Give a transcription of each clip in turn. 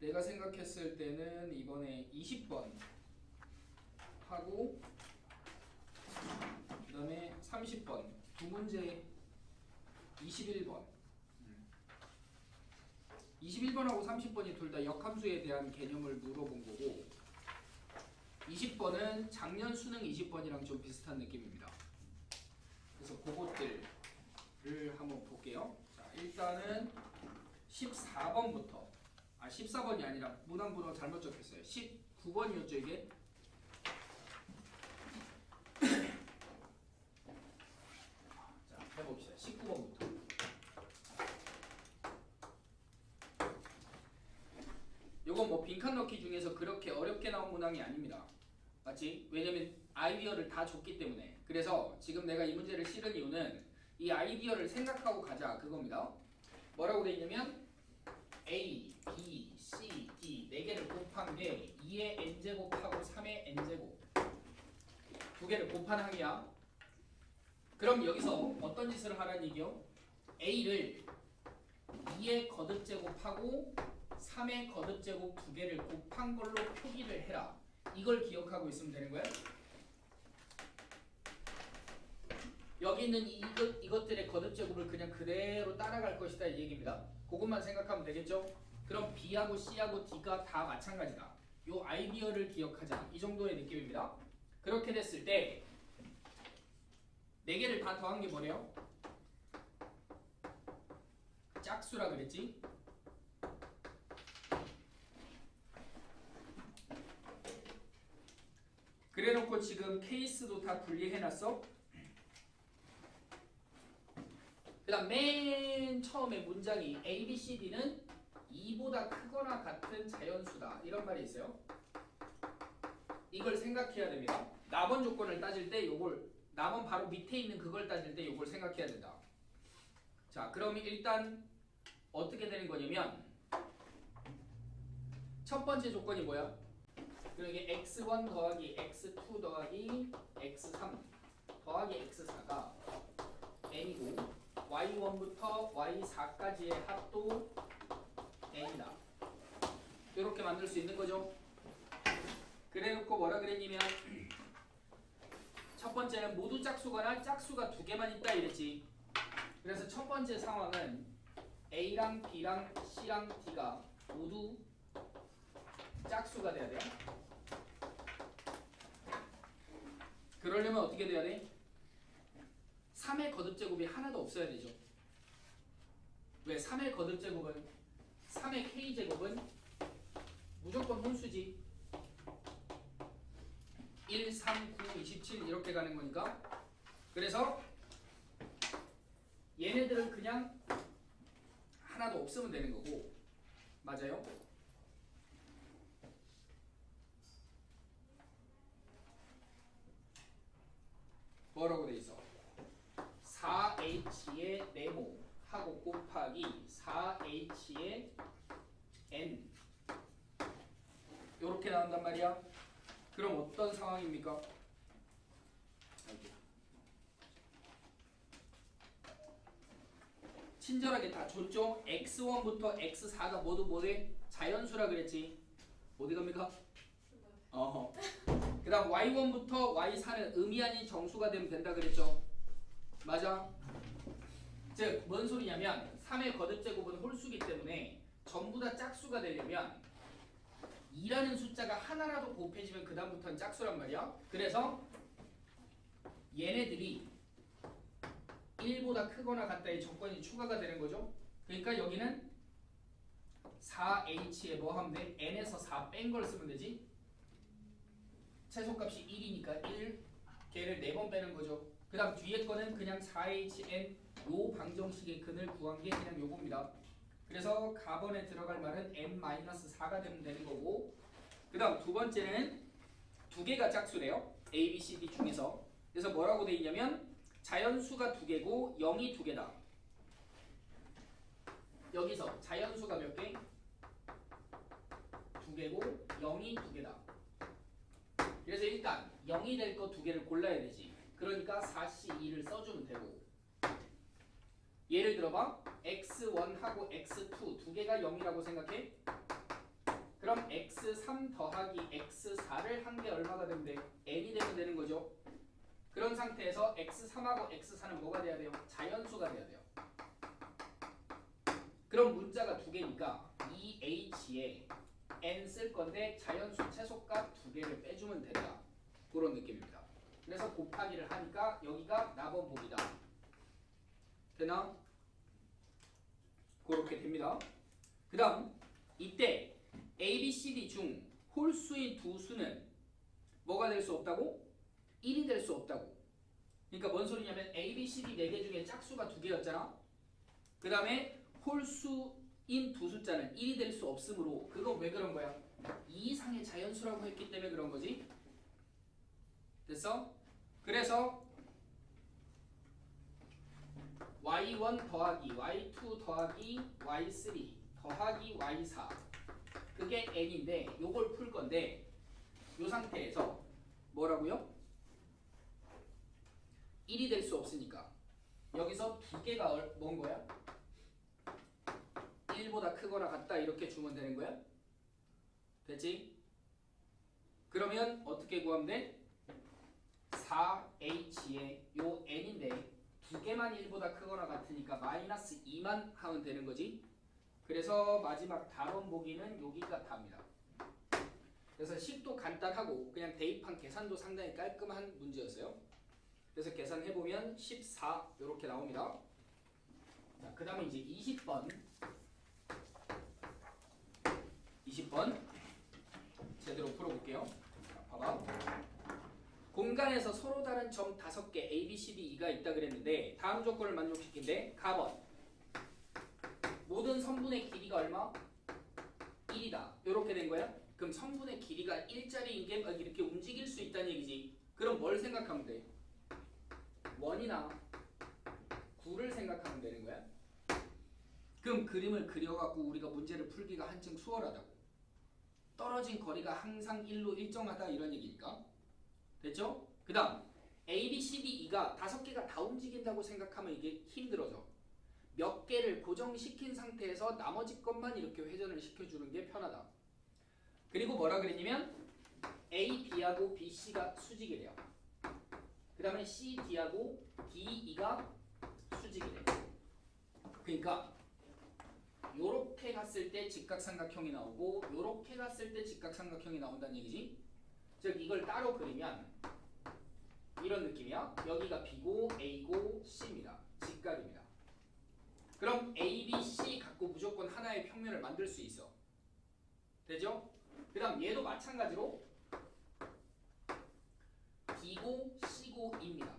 내가 생각했을 때는 이번에 20번 하고 그 다음에 30번 두 문제 21번 21번하고 30번이 둘 다 역함수에 대한 개념을 물어본 거고 20번은 작년 수능 20번이랑 좀 비슷한 느낌입니다. 그래서 그것들을 한번 볼게요. 자, 일단은 14번부터 14번이 아니라 문항번호 잘못 적혔어요. 19번이었죠 이게? 자, 해봅시다. 19번부터 요건 뭐 빈칸 넣기 중에서 그렇게 어렵게 나온 문항이 아닙니다. 맞지? 왜냐면 아이디어를 다 줬기 때문에. 그래서 지금 내가 이 문제를 실은 이유는 이 아이디어를 생각하고 가자 그겁니다. 뭐라고 돼 있냐면 A, B, C, D 4개를 곱한 게 2의 n제곱하고 3의 n제곱 두 개를 곱한 항이야. 그럼 여기서 어떤 짓을 하라는 얘기요? A를 2의 거듭제곱하고 3의 거듭제곱 두 개를 곱한 걸로 표기를 해라. 이걸 기억하고 있으면 되는 거야. 여기 있는 이것들의 거듭제곱을 그냥 그대로 따라갈 것이다 이 얘기입니다. 그것만 생각하면 되겠죠? 그럼 B하고 C하고 D가 다 마찬가지다. 요 아이디어를 기억하자. 이 정도의 느낌입니다. 그렇게 됐을 때 4개를 다 더한 게 뭐래요? 짝수라 그랬지? 그래놓고 지금 케이스도 다 분리해놨어? 그 다음 맨 처음에 문장이 A, B, C, D는 2보다 크거나 같은 자연수다 이런 말이 있어요. 이걸 생각해야 됩니다. 남원 조건을 따질 때 요걸 남원 바로 밑에 있는 그걸 따질 때 요걸 생각해야 된다. 자, 그럼 일단 어떻게 되는 거냐면 첫 번째 조건이 뭐야? 그러게 x1 더하기 x2 더하기 x3 더하기 x4가 n이고 y1부터 y4까지의 합도 n이다. 이렇게 만들 수 있는 거죠. 그래놓고 뭐라 그랬냐면 첫 번째는 모두 짝수거나 짝수가 2개만 있다 이랬지. 그래서 첫 번째 상황은 A랑 B랑 C랑 D가 모두 짝수가 돼야 돼요. 그러려면 어떻게 돼야 돼? 3의 거듭제곱이 하나도 없어야 되죠. 왜? 3의 거듭제곱은 3의 k제곱은 무조건 홀수지. 1, 3, 9, 27 이렇게 가는 거니까. 그래서 얘네들은 그냥 하나도 없으면 되는 거고. 맞아요? 뭐라고 돼 있어? 4h의 네모 하고 곱하기 4h의 n 요렇게 나온단 말이야. 그럼 어떤 상황입니까? 친절하게 다 줬죠? x1부터 x4가 모두 뭐래? 자연수라 그랬지. 어디 갑니까? 그 다음 y1부터 y4는 의미 아닌 정수가 되면 된다 그랬죠? 맞아? 즉, 뭔 소리냐면 3의 거듭제곱은 홀수기 때문에 전부 다 짝수가 되려면 2라는 숫자가 하나라도 곱해지면 그 다음부터는 짝수란 말이야. 그래서 얘네들이 1보다 크거나 같다의 조건이 추가가 되는 거죠. 그러니까 여기는 4h에 뭐 하면 돼? n에서 4 뺀 걸 쓰면 되지. 최소값이 1이니까 1 걔를 4번 빼는 거죠. 그 다음 뒤에 거는 그냥 4hn 요 방정식의 근을 구한 게 그냥 요겁니다. 그래서 가번에 들어갈 말은 n-4가 되면 되는 거고, 그 다음 두 번째는 2개가 짝수래요. A, B, C, D 중에서. 그래서 뭐라고 돼 있냐면 자연수가 2개고 0이 2개다. 여기서 자연수가 몇 개? 2개고 0이 2개다. 그래서 일단 0이 될 거 2개를 골라야 되지. 그러니까 4C2를 써주면 되고, 예를 들어봐 x1하고 x2 두 개가 0이라고 생각해. x3 더하기 x4를 한 게 얼마가 되면 돼? n이 되면 되는 거죠. 그런 상태에서 x3하고 x4는 뭐가 돼야 돼요? 자연수가 돼야 돼요. 그럼 문자가 두 개니까 2h에 n 쓸 건데 자연수 최소값 두 개를 빼주면 된다. 그런 느낌입니다. 그래서 곱하기를 하니까 여기가 나번복이다. 되나? 그렇게 됩니다. 그 다음 이때 A, B, C, D 중 홀수인 두 수는 뭐가 될 수 없다고? 1이 될 수 없다고. 그러니까 뭔 소리냐면 A, B, C, D 4개 중에 짝수가 2개였잖아. 그 다음에 홀수인 두 숫자는 1이 될 수 없으므로 그건 왜 그런 거야? 2 이상의 자연수라고 했기 때문에 그런 거지. 됐어? 그래서 y1 더하기 y2 더하기 y3 더하기 y4 그게 n인데 요걸 풀 건데 요 상태에서 뭐라고요? 1이 될 수 없으니까 여기서 두 개가 뭔 거야? 1보다 크거나 같다 이렇게 주면 되는 거야? 됐지? 그러면 어떻게 구하면 돼? 4h의 요 n인데 두 개만 1보다 크거나 같으니까 마이너스 2만 하면 되는 거지. 그래서 마지막 답원 보기는 여기가 답니다. 그래서 식도 간단하고 그냥 대입한 계산도 상당히 깔끔한 문제였어요. 그래서 계산해보면 14 이렇게 나옵니다. 자, 그 다음에 이제 20번 제대로 풀어볼게요. 자, 봐봐. 공간에서 서로 다른 점 5개 A, B, C, D, E가 있다 그랬는데 다음 조건을 만족시킨대. 가번 모든 선분의 길이가 얼마? 1이다. 이렇게 된 거야? 그럼 선분의 길이가 1짜리인 게 이렇게 움직일 수 있다는 얘기지. 그럼 뭘 생각하면 돼? 1이나 9를 생각하면 되는 거야. 그럼 그림을 그려갖고 우리가 문제를 풀기가 한층 수월하다고. 떨어진 거리가 항상 1로 일정하다 이런 얘기니까. 됐죠? 그 다음 A, B, C, D, E가 5개가 다 움직인다고 생각하면 이게 힘들어져. 몇 개를 고정시킨 상태에서 나머지 것만 이렇게 회전을 시켜주는 게 편하다. 그리고 뭐라 그랬냐면 A, B하고 B, C가 수직이래요. 그 다음에 C, D하고 D, E가 수직이래요. 그러니까 요렇게 갔을 때 직각삼각형이 나오고 요렇게 갔을 때 직각삼각형이 나온다는 얘기지. 즉 이걸 따로 그리면 이런 느낌이야. 여기가 B고 A고 C입니다. 직각입니다. 그럼 A, B, C 갖고 무조건 하나의 평면을 만들 수 있어. 되죠? 그 다음 얘도 마찬가지로 B고 C고 E입니다.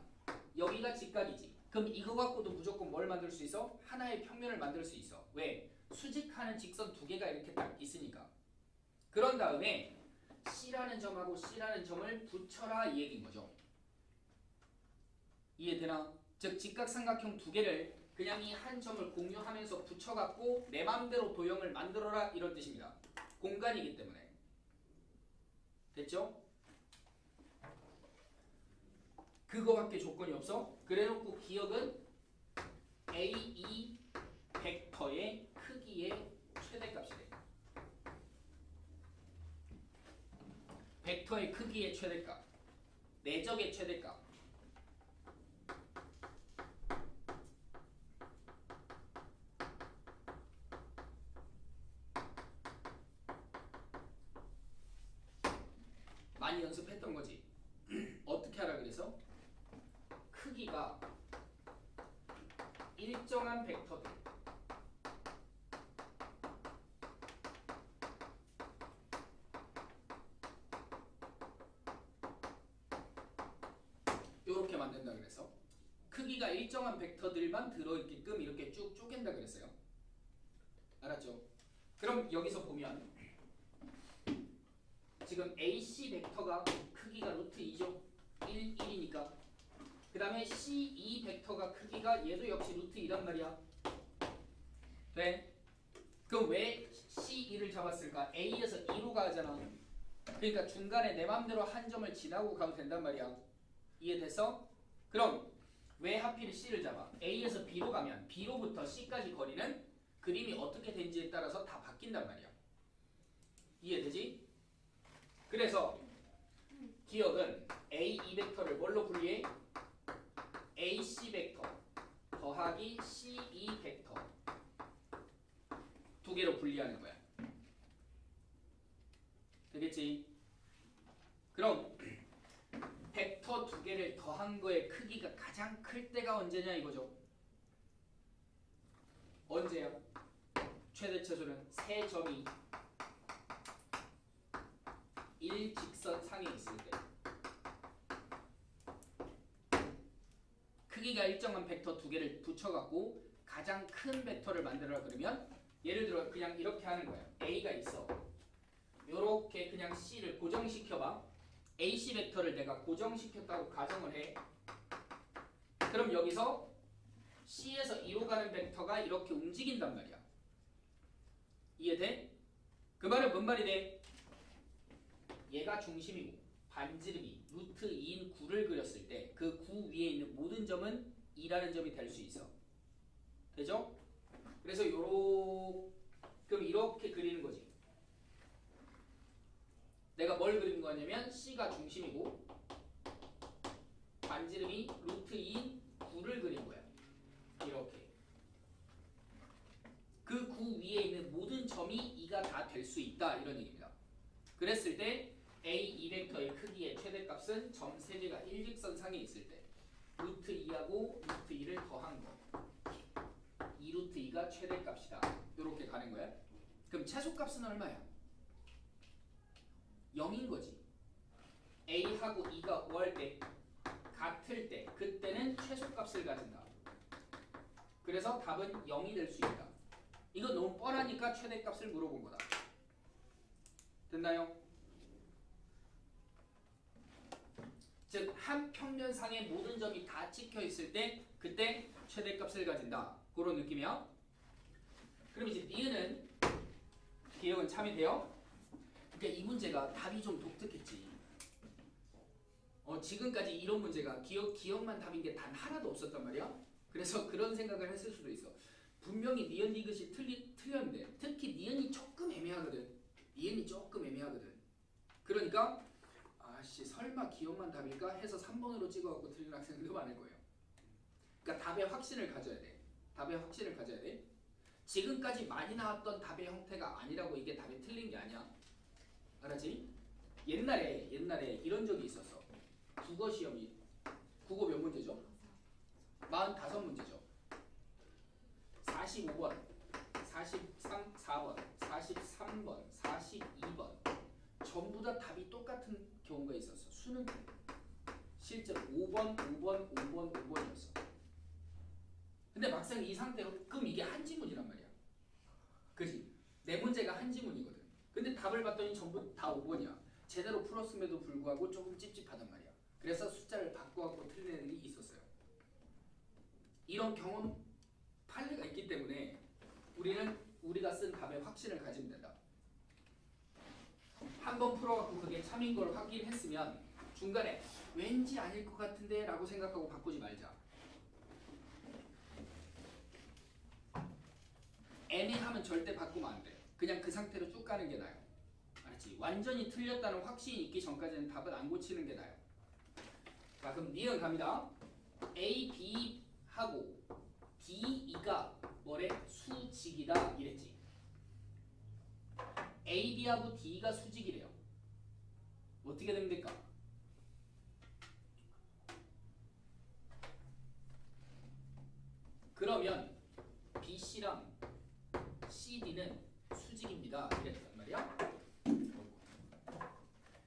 여기가 직각이지. 그럼 이거 갖고도 무조건 뭘 만들 수 있어? 하나의 평면을 만들 수 있어. 왜? 수직하는 직선 두 개가 이렇게 딱 있으니까. 그런 다음에 C라는 점하고 C라는 점을 붙여라 이 얘기인 거죠. 이해되나? 즉 직각삼각형 두 개를 그냥 이 한 점을 공유하면서 붙여갖고 내 맘대로 도형을 만들어라 이런 뜻입니다. 공간이기 때문에. 됐죠? 그거밖에 조건이 없어. 그래놓고 기억은 A2 벡터의 크기의 최대값이래. 벡터의 크기의 최대값, 내적의 최대값. 많이 연습했던 거지. 어떻게 하라 그래서? 크기가 일정한 벡터들 이렇게 만든다 그래서 크기가 일정한 벡터들만 들어있게끔 이렇게 쭉 쪼갠다 그랬어요. 알았죠? 그럼 여기서 보면 지금 AC 벡터가 크기가 루트 2죠. 1, 1이니까. 그 다음에 C2 벡터가 크기가 얘도 역시 루트 2란 말이야. 돼? 그럼 왜 C2를 잡았을까? A에서 2로 가잖아. 그러니까 중간에 내 맘대로 한 점을 지나고 가면 된단 말이야. 이해됐어? 그럼 왜 하필 C를 잡아? A에서 B로 가면 B로부터 C까지 거리는 그림이 어떻게 된지에 따라서 다 바뀐단 말이야. 이해되지? 분리하는 거야. 되겠지? 그럼 벡터 두 개를 더한 거의 크기가 가장 클 때가 언제냐 이거죠. 언제야? 최대차수는 세 점이 일직선상에 있을 때. 크기가 일정한 벡터 두 개를 붙여갖고 가장 큰 벡터를 만들어라 그러면 예를 들어 그냥 이렇게 하는 거야. A가 있어. 요렇게 그냥 C를 고정시켜봐. AC 벡터를 내가 고정시켰다고 가정을 해. 그럼 여기서 C에서 E로 가는 벡터가 이렇게 움직인단 말이야. 이해돼? 그 말은 뭔 말이 돼? 얘가 중심이고 반지름이 루트 2인 9를 그렸을 때 그 9 위에 있는 모든 점은 2라는 점이 될 수 있어. 되죠? 그래서 그럼 이렇게 그리는 거지. 내가 뭘 그리는 거냐면 C가 중심이고 반지름이 루트 2인 9를 그린 거야. 이렇게. 그 9 위에 있는 모든 점이 2가 다 될 수 있다 이런 얘기입니다. 그랬을 때 A 2벡터의 크기의 최대값은 점 3개가 일직선상에 있을 때 루트 2하고 루트 2를 더한 거 2 루트 2가 최대값이다. 이렇게 가는 거야. 그럼 최소값은 얼마야? 0인 거지. A하고 2가 뭐할 때? 같을 때 그때는 최소값을 가진다. 그래서 답은 0이 될 수 있다. 이건 너무 뻔하니까 최대값을 물어본 거다. 됐나요? 즉 한 평면상의 모든 점이 다 찍혀 있을 때 그때 최대값을 가진다. 그런 느낌이야. 그럼 이제 니은은 기억은 참이 돼요? 그러니까 이 문제가 답이 좀 독특했지. 지금까지 이런 문제가 기억만 답인 게 단 하나도 없었단 말이야. 그래서 그런 생각을 했을 수도 있어. 분명히 니은 디귿이 틀렸는데 특히 니은이 조금 애매하거든. 니은이 조금 애매하거든. 그러니까 아씨 설마 기억만 답일까 해서 3번으로 찍어갖고 틀린 학생들도 많을 거예요. 그러니까 답의 확신을 가져야 돼. 답의 확신을 가져야 돼. 지금까지 많이 나왔던 답의 형태가 아니라고 이게 답이 틀린 게 아니야. 알았지? 옛날에 이런 적이 있었어. 국어 시험이 국어 몇 문제죠? 45문제죠. 45번, 44번, 43번, 42번 전부 다 답이 똑같은 경우가 있었어. 수능 때. 실제로 5번, 5번, 5번, 5번이었어. 근데 막상 이 상태로 그럼 이게 한 지문이란 말이야. 그지? 네 문제가 한 지문이거든. 근데 답을 봤더니 전부 다 5번이야. 제대로 풀었음에도 불구하고 조금 찝찝하단 말이야. 그래서 숫자를 바꿔갖고 틀린 애들이 있었어요. 이런 경험 판례가 있기 때문에 우리가 쓴 답에 확신을 가지면 된다. 한번 풀어갖고 그게 참인 걸 확인했으면 중간에 왠지 아닐 것 같은데 라고 생각하고 바꾸지 말자. 애매하면 절대 바꾸면 안 돼. 그냥 그 상태로 쭉 가는 게 나아요. 알았지? 완전히 틀렸다는 확신이 있기 전까지는 답은 안 고치는 게 나아요. 자 그럼 니은 갑니다. A, B 하고 D, E가 뭐래? 수직이다 이랬지. A, B하고 D가 수직이래요. 어떻게 됩니까? 그러면 BC랑 CD는 수직입니다. 이랬단 말이야.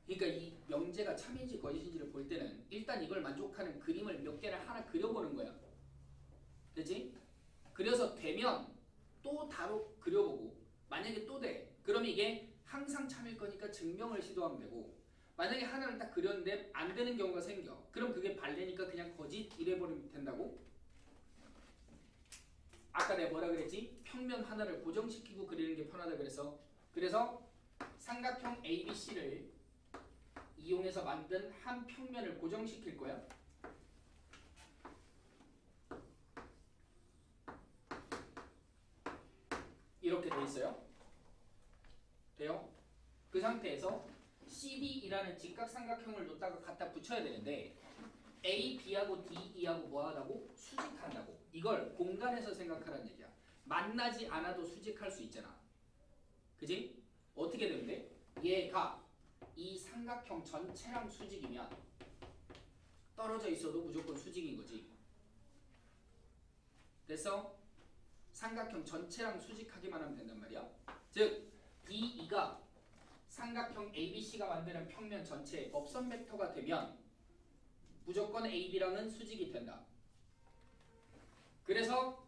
그러니까 이 명제가 참인지 거짓인지를 볼 때는 일단 이걸 만족하는 그림을 몇 개를 하나 그려보는 거야. 됐지? 그래서 되면 또 바로 그려보고 만약에 또 돼. 그럼 이게 항상 참일 거니까 증명을 시도하면 되고 만약에 하나를 딱 그렸는데 안 되는 경우가 생겨. 그럼 그게 발레니까 그냥 거짓 이래버리면 된다고? 아까 내가 뭐라 그랬지? 평면 하나를 고정시키고 그리는 게 편하다 그래서 삼각형 ABC를 이용해서 만든 한 평면을 고정시킬 거야. 이렇게 돼 있어요. 돼요? 그 상태에서 CD이라는 직각삼각형을 놓다가 갖다 붙여야 되는데 A, B하고 D, E하고 뭐 하다고? 수직한다고. 이걸 공간에서 생각하라는 얘기야. 만나지 않아도 수직할 수 있잖아. 그지? 어떻게 되면 돼? 얘가 이 삼각형 전체랑 수직이면 떨어져 있어도 무조건 수직인 거지. 됐어? 삼각형 전체랑 수직하기만 하면 된단 말이야. 즉 D2가 삼각형 ABC가 만드는 평면 전체의 법선 벡터가 되면 무조건 AB랑은 수직이 된다. 그래서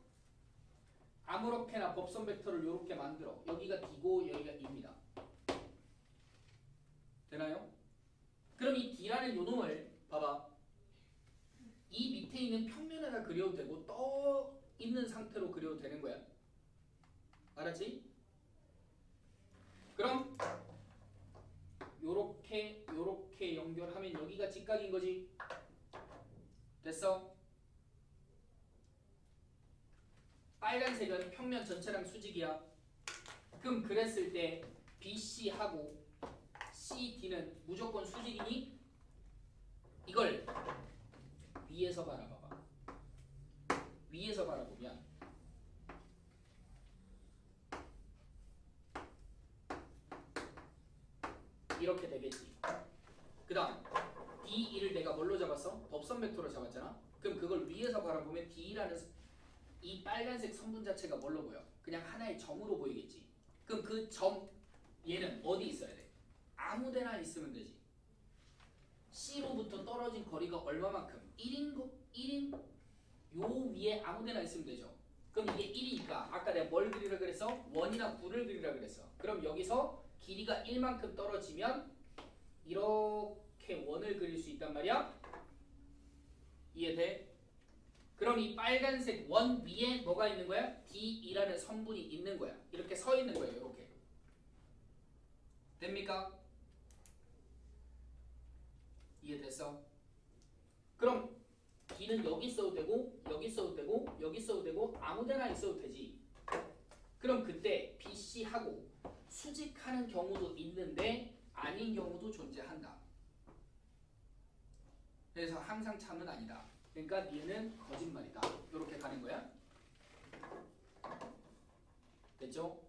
아무렇게나 법선 벡터를 이렇게 만들어. 여기가 D고 여기가 E입니다. 되나요? 그럼 이 D라는 요 놈을 봐봐. 이 밑에 있는 평면에다 그려도 되고 떠 있는 상태로 그려도 되는 거야. 알았지? 그럼 요렇게 연결하면 여기가 직각인 거지. 됐어? 빨간색은 평면 전체랑 수직이야. 그럼 그랬을 때 BC하고 CD는 무조건 수직이니? 이걸 위에서 바라봐봐. 위에서 바라보면 이렇게 되겠지. 그 다음 D2를 내가 뭘로 잡았어? 법선 벡터로 잡았잖아. 그럼 그걸 위에서 바라보면 D라는 이 빨간색 선분 자체가 뭘로 보여? 그냥 하나의 점으로 보이겠지. 그럼 그 점 얘는 어디 있어야 돼? 아무데나 있으면 되지. C로부터 떨어진 거리가 얼마만큼? 1인 요 위에 아무데나 있으면 되죠. 그럼 이게 1이니까 아까 내가 뭘 그리라 그랬어? 원이나 구를 그리라 그랬어. 그럼 여기서 길이가 1만큼 떨어지면 이렇게 원을 그릴 수 있단 말이야. 이해돼? 그럼 이 빨간색 원 위에 뭐가 있는 거야? D2라는 선분이 있는 거야. 이렇게 서 있는 거예요. 이렇게. 됩니까? 이해됐어? 그럼 D는 여기 써도 되고 여기 써도 되고 여기 써도 되고 아무데나 있어도 되지. 그럼 그때 BC하고 수직하는 경우도 있는데 아닌 경우도 존재한다. 그래서 항상 참은 아니다. 그러니까 얘는 거짓말이다. 이렇게 가는 거야. 됐죠?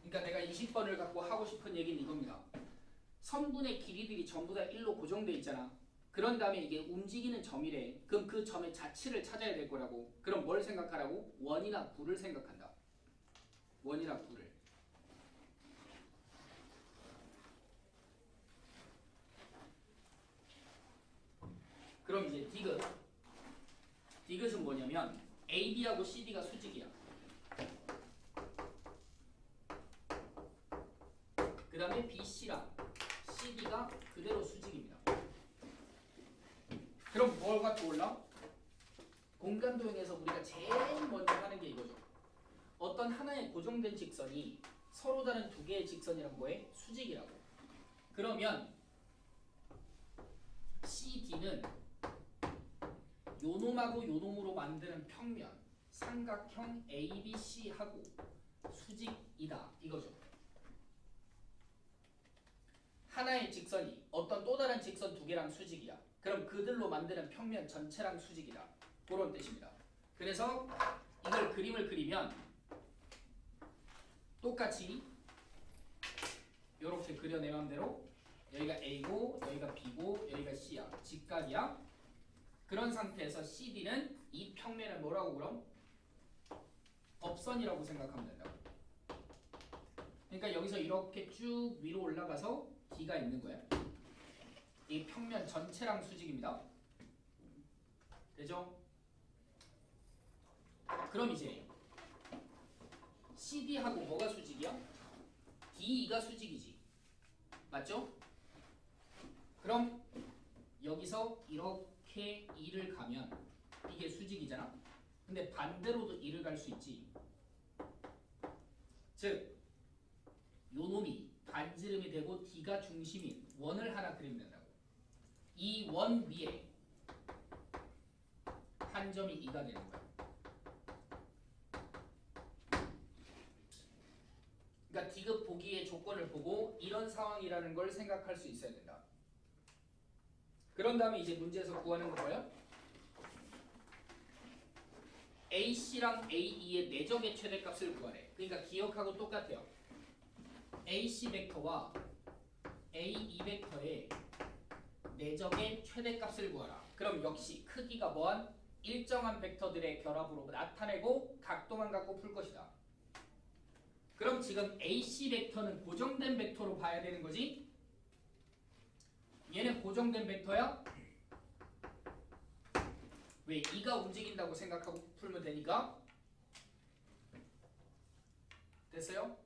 그러니까 내가 20번을 갖고 하고 싶은 얘기는 이겁니다. 선분의 길이들이 전부 다 1로 고정돼 있잖아. 그런 다음에 이게 움직이는 점이래. 그럼 그 점의 자치를 찾아야 될 거라고. 그럼 뭘 생각하라고? 원이나 구를 생각한다. 원이나 구를. 그럼 이제 디귿. 디귿은 뭐냐면 AB하고 CD가 수직이야. 그 다음에 BC랑 CD가 그대로 수직입니다. 그럼 뭐가 떠올라? 공간도형에서 우리가 제일 먼저 하는 게 이거죠. 어떤 하나의 고정된 직선이 서로 다른 두 개의 직선이란 거에 수직이라고. 그러면 CD는 요놈하고 요놈으로 만드는 평면 삼각형 ABC하고 수직이다 이거죠. 하나의 직선이 어떤 또 다른 직선 두 개랑 수직이야. 그럼 그들로 만드는 평면 전체랑 수직이다. 그런 뜻입니다. 그래서 이걸 그림을 그리면 똑같이 이렇게 그려 내 맘대로 여기가 A고 여기가 B고 여기가 C야. 직각이야. 그런 상태에서 CD는 이 평면을 뭐라고 그럼? 법선이라고 생각하면 된다고. 그러니까 여기서 이렇게 쭉 위로 올라가서 D가 있는 거야. 이 평면 전체랑 수직입니다. 되죠? 그럼 이제 CD하고 뭐가 수직이야? D2가 수직이지. 맞죠? 그럼 여기서 이렇게 2를 가면 이게 수직이잖아. 근데 반대로도 2를 갈 수 있지. 즉 요놈이 반지름이 되고 D가 중심인 원을 하나 그리면 된다고. 이 원 위에 한 점이 2가 되는 거야. 그러니까 디귿 보기의 조건을 보고 이런 상황이라는 걸 생각할 수 있어야 된다. 그런 다음에 이제 문제에서 구하는 거 뭐야? AC랑 AE의 내적의 최대값을 구하래. 그러니까 기억하고 똑같아요. AC 벡터와 AE 벡터의 내적의 최대값을 구하라. 그럼 역시 크기가 뭐한 일정한 벡터들의 결합으로 나타내고 각도만 갖고 풀 것이다. 그럼 지금 AC 벡터는 고정된 벡터로 봐야 되는 거지? 얘는 고정된 벡터야? 왜? E가 움직인다고 생각하고 풀면 되니까. 됐어요?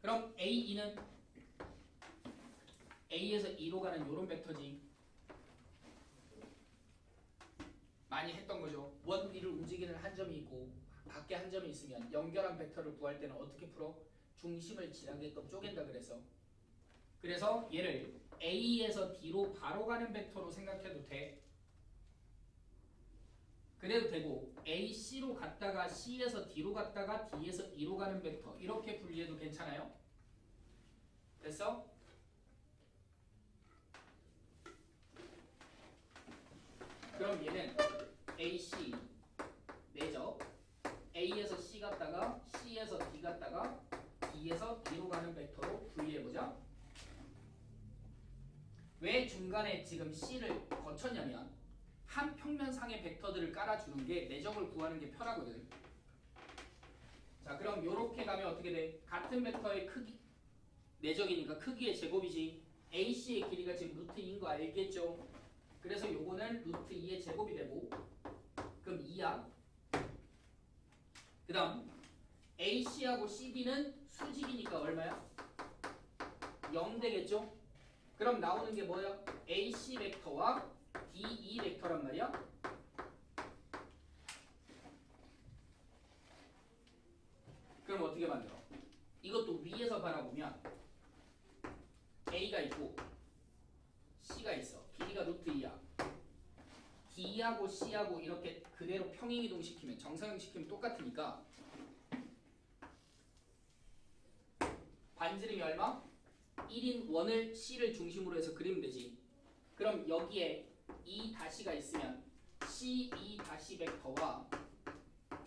그럼 AE는 A에서 E로 가는 요런 벡터지. 많이 했던 거죠. 원 위를 움직이는 한 점이 있고 밖에 한 점이 있으면 연결한 벡터를 구할 때는 어떻게 풀어? 중심을 지나게끔 쪼갠다 그래서. 그래서 얘를 A에서 D로 바로 가는 벡터로 생각해도 돼. 그래도 되고 AC로 갔다가 C에서 D로 갔다가 D에서 E로 가는 벡터 이렇게 분리해도 괜찮아요? 됐어? 그럼 얘는 AC 내적 A에서 C 갔다가 C에서 D 갔다가 D에서 E로 가는 벡터로 분리해보자. 왜 중간에 지금 C를 거쳤냐면 한 평면상의 벡터들을 깔아주는 게 내적을 구하는 게 편하거든. 자, 그럼 요렇게 가면 어떻게 돼? 같은 벡터의 크기 내적이니까 크기의 제곱이지. AC의 길이가 지금 루트 2인 거 알겠죠? 그래서 요거는 루트 2의 제곱이 되고 그럼 2야. 그 다음 AC하고 CD는 수직이니까 얼마야? 0 되겠죠? 그럼 나오는 게 뭐야? AC 벡터와 DE 벡터란 말이야. 그럼 어떻게 만들어? 이것도 위에서 바라보면 A가 있고 C가 있어. 길이가 루트 2야. D하고 C하고 이렇게 그대로 평행이동 시키면 정사형 시키면 똑같으니까 반지름이 얼마? 1인 원을 C를 중심으로 해서 그리면 되지. 그럼 여기에 E-가 있으면 CE- 벡터와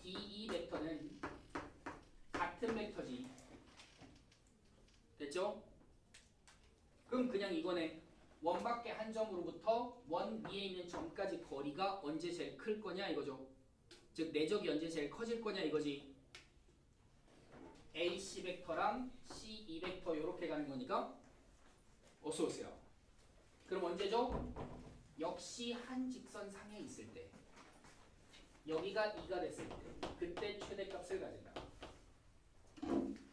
DE 벡터는 같은 벡터지. 됐죠? 그럼 그냥 이거네. 원 밖에 한 점으로부터 원 위에 있는 점까지 거리가 언제 제일 클 거냐 이거죠. 즉 내적이 언제 제일 커질 거냐 이거지. AC 벡터랑 CE 벡터 이렇게 가는 거니까 어서 오세요. 그럼 언제죠? 역시 한 직선 상에 있을 때. 여기가 2가 됐을 때. 그때 최대값을 가진다.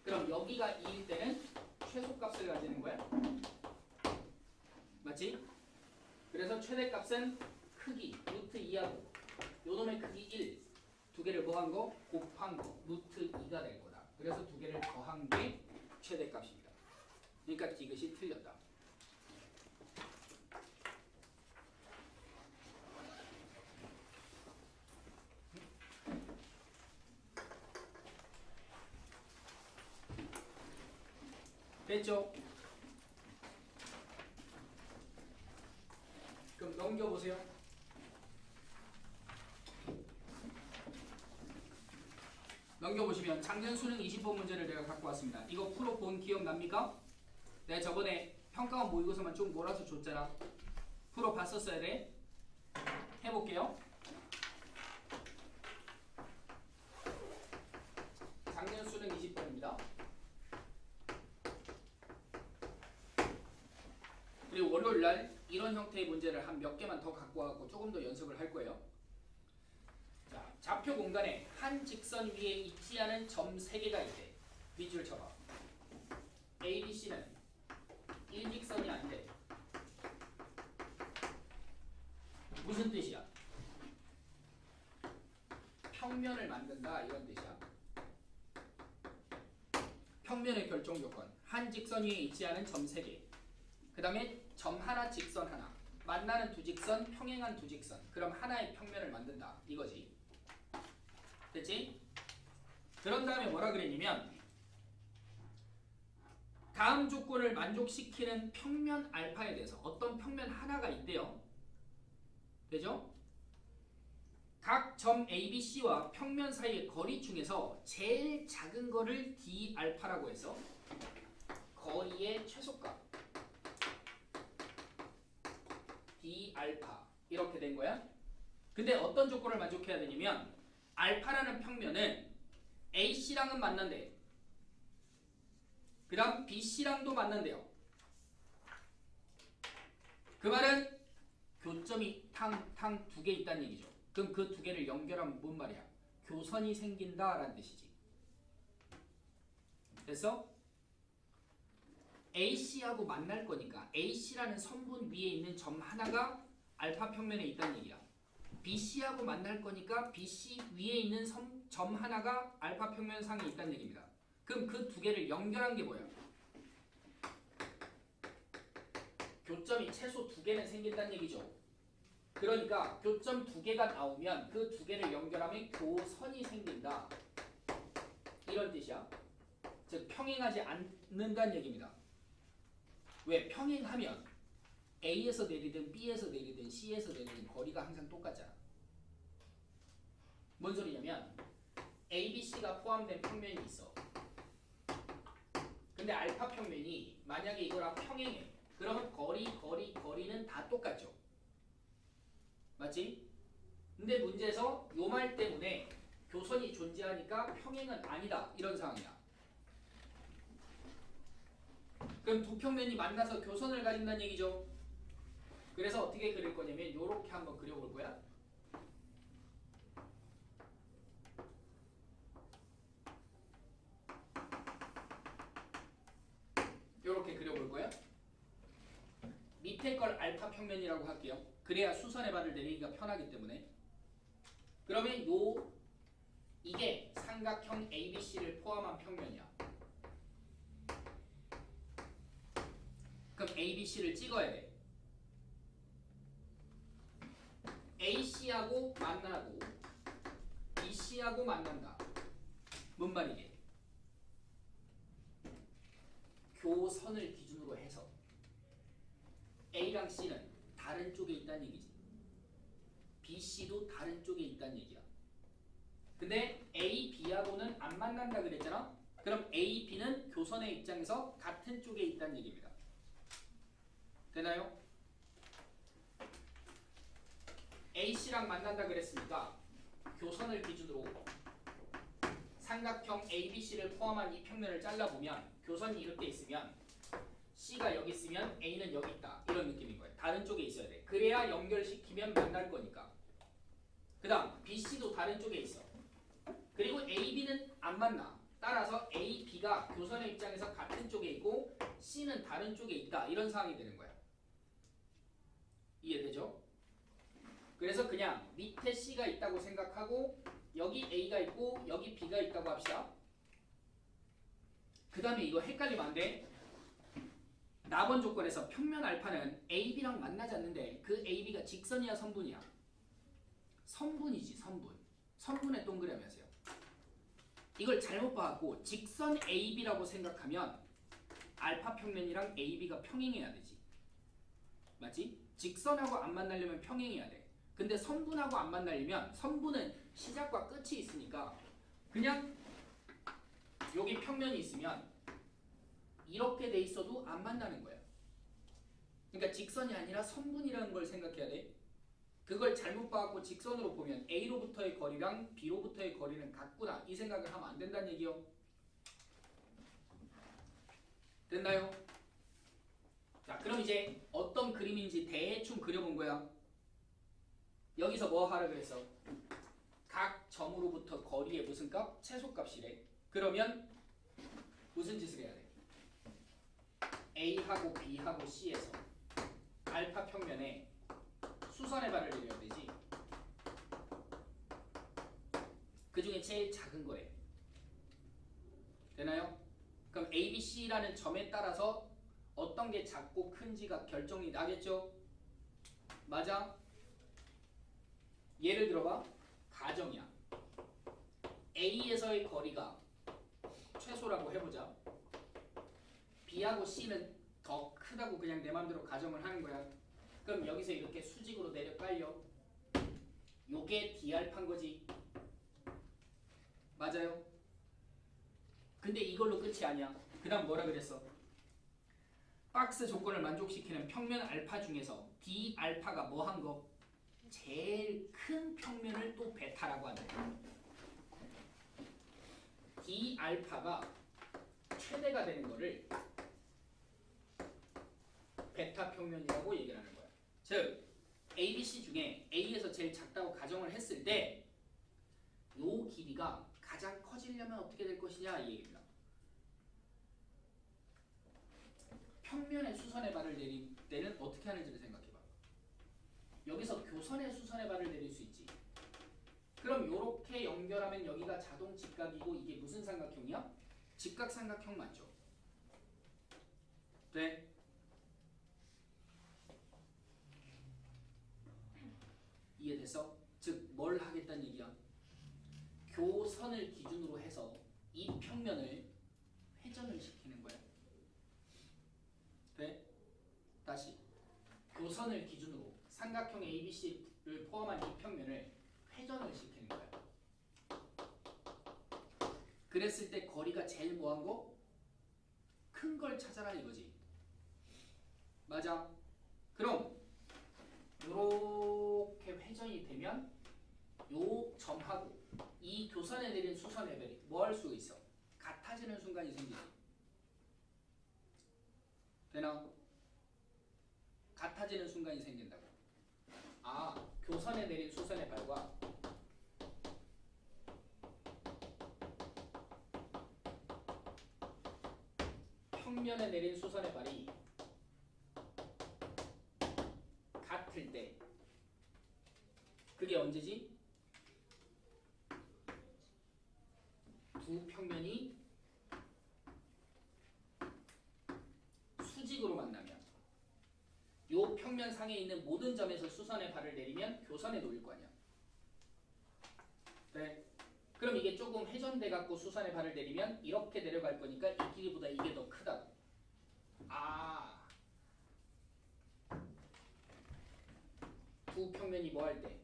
그럼 여기가 2일 때는 최소값을 가지는 거야. 맞지? 그래서 최대값은 크기 루트 2하고 요놈의 크기 1 두 개를 뭐한 거? 곱한 거 루트 2가 될 거다. 그래서 두 개를 더한 게 최대값입니다. 그러니까 디귿이 틀렸다. 됐죠? 그럼 넘겨보세요. 넘겨보시면 작년 수능 20번 문제를 내가 갖고 왔습니다. 이거 풀어본 기억납니까? 내가 저번에 평가원 모의고사만 좀 몰아서 줬잖아. 풀어봤었어야 돼. 해볼게요. 작년 수능 20번입니다. 그리고 월요일날 이런 형태의 문제를 한 몇 개만 더 갖고 와서 조금 더 연습을 할 거예요. 자, 좌표 공간에 한 직선 위에 있지 않은 점 3개가 있대. 밑줄 쳐봐. A, B, C는 일직선이 안 돼. 무슨 뜻이야? 평면을 만든다 이런 뜻이야. 평면의 결정 조건. 한 직선 위에 있지 않은 점 3개. 그 다음에 점 하나, 직선 하나. 만나는 두 직선, 평행한 두 직선. 그럼 하나의 평면을 만든다. 이거지. 됐지? 그런 다음에 뭐라 그랬냐면 다음 조건을 만족시키는 평면 알파에 대해서 어떤 평면 하나가 있대요. 되죠? 각 점 ABC와 평면 사이의 거리 중에서 제일 작은 거를 D알파라고 해서 거리의 최소값 D알파 이렇게 된 거야. 근데 어떤 조건을 만족해야 되냐면 알파라는 평면은 AC랑은 만난대. 그 다음 BC랑도 만난대요. 그 말은 교점이 탕 두 개 있다는 얘기죠. 그럼 그 두 개를 연결하면 뭔 말이야? 교선이 생긴다라는 뜻이지. 됐어? AC하고 만날 거니까 AC라는 선분 위에 있는 점 하나가 알파 평면에 있다는 얘기야. BC하고 만날 거니까 BC 위에 있는 점 하나가 알파 평면 상에 있다는 얘기입니다. 그럼 그 두 개를 연결한 게 뭐야? 교점이 최소 두 개는 생긴다는 얘기죠. 그러니까 교점 두 개가 나오면 그 두 개를 연결하면 교선이 생긴다. 이런 뜻이야. 즉 평행하지 않는다는 얘기입니다. 왜? 평행하면 A에서 내리든 B에서 내리든 C에서 내리든 거리가 항상 똑같잖아. 뭔 소리냐면 ABC가 포함된 평면이 있어. 근데 알파 평면이 만약에 이거랑 평행해. 그러면 거리는 다 똑같죠. 맞지? 근데 문제에서 요 말 때문에 교선이 존재하니까 평행은 아니다. 이런 상황이야. 그럼 두 평면이 만나서 교선을 가진다는 얘기죠. 그래서 어떻게 그릴 거냐면 요렇게 한번 그려볼 거야. 요렇게 그려볼 거야. 밑에 걸 알파 평면이라고 할게요. 그래야 수선의 발을 내리기가 편하기 때문에. 그러면 이게 삼각형 ABC를 포함한 평면이야. 그럼 ABC를 찍어야 돼. AC하고 만나고 BC하고 만난다. 뭔 말이게? 교선을 기준으로 해서 A랑 C는 다른 쪽에 있다는 얘기지. BC도 다른 쪽에 있다는 얘기야. 근데 A, B하고는 안 만난다 그랬잖아? 그럼 A, B는 교선의 입장에서 같은 쪽에 있다는 얘기입니다. 되나요? AC랑 만난다 그랬으니까 교선을 기준으로 삼각형 ABC를 포함한 이 평면을 잘라보면 교선이 이렇게 있으면 C가 여기 있으면 A는 여기 있다. 이런 느낌인 거예요. 다른 쪽에 있어야 돼. 그래야 연결시키면 만날 거니까. 그 다음 BC도 다른 쪽에 있어. 그리고 AB는 안 만나. 따라서 A, B가 교선의 입장에서 같은 쪽에 있고 C는 다른 쪽에 있다. 이런 상황이 되는 거야. 이해되죠? 그래서 그냥 밑에 C가 있다고 생각하고 여기 A가 있고 여기 B가 있다고 합시다. 그 다음에 이거 헷갈리면 안 돼. 나번 조건에서 평면 알파는 AB랑 만나지 않는데 그 AB가 직선이야 선분이야? 선분이지 선분. 선분의 동그라미하세요. 이걸 잘못 봐갖고 직선 AB라고 생각하면 알파 평면이랑 AB가 평행해야 되지. 맞지? 직선하고 안 만나려면 평행해야 돼. 근데 선분하고 안 만나려면 선분은 시작과 끝이 있으니까 그냥 여기 평면이 있으면 이렇게 돼 있어도 안 만나는 거야. 그러니까 직선이 아니라 선분이라는 걸 생각해야 돼. 그걸 잘못 봐갖고 직선으로 보면 A로부터의 거리랑 B로부터의 거리는 같구나 이 생각을 하면 안 된다는 얘기요. 됐나요? 자, 그럼 이제 어떤 그림인지 대충 그려본 거야. 여기서 뭐 하라고 했어? 각 점으로부터 거리의 무슨 값? 최소값이래. 그러면 무슨 짓을 해야 돼? A하고 B하고 C에서 알파 평면에 수선의 발을 내려야 되지. 그 중에 제일 작은 거예요. 되나요? 그럼 A, B, C라는 점에 따라서 어떤 게 작고 큰지가 결정이 나겠죠? 맞아? 예를 들어봐. 가정이야. A에서의 거리가 최소라고 해보자. B하고 C는 더 크다고 그냥 내 맘대로 가정을 하는 거야. 그럼 여기서 이렇게 수직으로 내려 깔려. 요게 D알파인 거지. 맞아요? 근데 이걸로 끝이 아니야. 그 다음 뭐라 그랬어? 박스 조건을 만족시키는 평면 알파 중에서 D알파가 뭐 한 거? 제일 큰 평면을 또 베타라고 한다. D알파가 최대가 되는 거를 베타 평면이라고 얘기를 하는 거야. 즉 ABC 중에 A에서 제일 작다고 가정을 했을 때 요 길이가 가장 커지려면 어떻게 될 것이냐 이 얘기입니다. 평면의 수선의 발을 내릴 때는 어떻게 하는지를 생각해봐. 여기서 교선의 수선의 발을 내릴 수 있지. 그럼 요렇게 연결하면 여기가 자동 직각이고 이게 무슨 삼각형이야? 직각삼각형 맞죠? 네? 이해됐어? 즉 뭘 하겠다는 얘기야? 교선을 기준으로 해서 이 평면을 회전을 시키는 거야. 네? 다시 교선을 기준으로 삼각형 ABC를 포함한 이 평면을 회전을 시키는 거야. 그랬을 때 거리가 제일 뭐한 거? 큰 걸 찾아라 이거지. 맞아? 그럼 이렇게 회전이 되면 요 점하고 이 교선에 내린 수선의 별이 뭐 할 수 있어? 같아지는 순간이 생기지. 되나? 같아지는 순간이 생긴다고. 아, 교선에 내린 수선의 발과 평면에 내린 수선의 발이 같을 때 그게 언제지? 두 평면이 수직으로 만나면 요 평면 상에 있는 모든 점에서 수선의 발을 내리면 교선에 놓일 거 아니야. 네. 그럼 이게 조금 회전돼 갖고 수선의 발을 내리면 이렇게 내려갈 거니까 이 길이보다 이게 더 크다. 아, 두 평면이 뭐 할 때?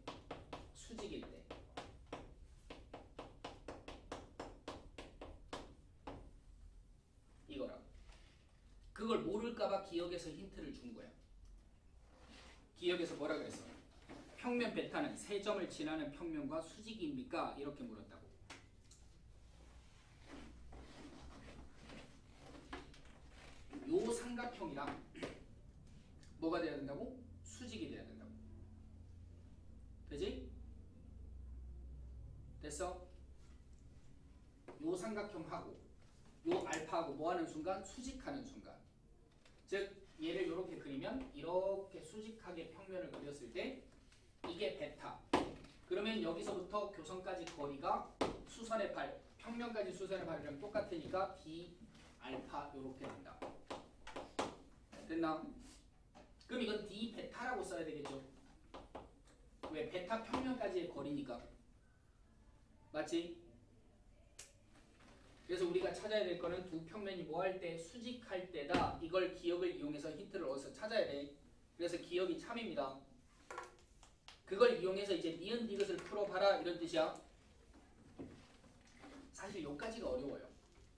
수직일 때. 이거라. 그걸 모를까봐 기억에서 힌트를 준 거야. 기억에서 뭐라 그랬어? 평면 베타는 세 점을 지나는 평면과 수직입니까? 이렇게 물었다고. 요 삼각형이랑 뭐가 돼야 된다고? 수직이 돼야 된다고. 되지? 됐어? 요 삼각형하고 요 알파하고 뭐하는 순간? 수직하는 순간. 즉 얘를 이렇게 그리면 이렇게 수직하게 평면을 그렸을 때 이게 베타. 그러면 여기서부터 교선까지 거리가 수선의 발, 평면까지 수선의 발이랑 똑같으니까 D 알파 이렇게 된다. 됐나? 그럼 이건 D 베타라고 써야 되겠죠? 왜? 베타 평면까지의 거리니까. 맞지? 그래서 우리가 찾아야 될 거는 두 평면이 뭐 할 때? 수직할 때다. 이걸 기억을 이용해서 힌트를 얻어서 찾아야 돼. 그래서 기억이 참입니다. 그걸 이용해서 이제 니은 디귿을 풀어봐라 이런 뜻이야. 사실 여기까지가 어려워요.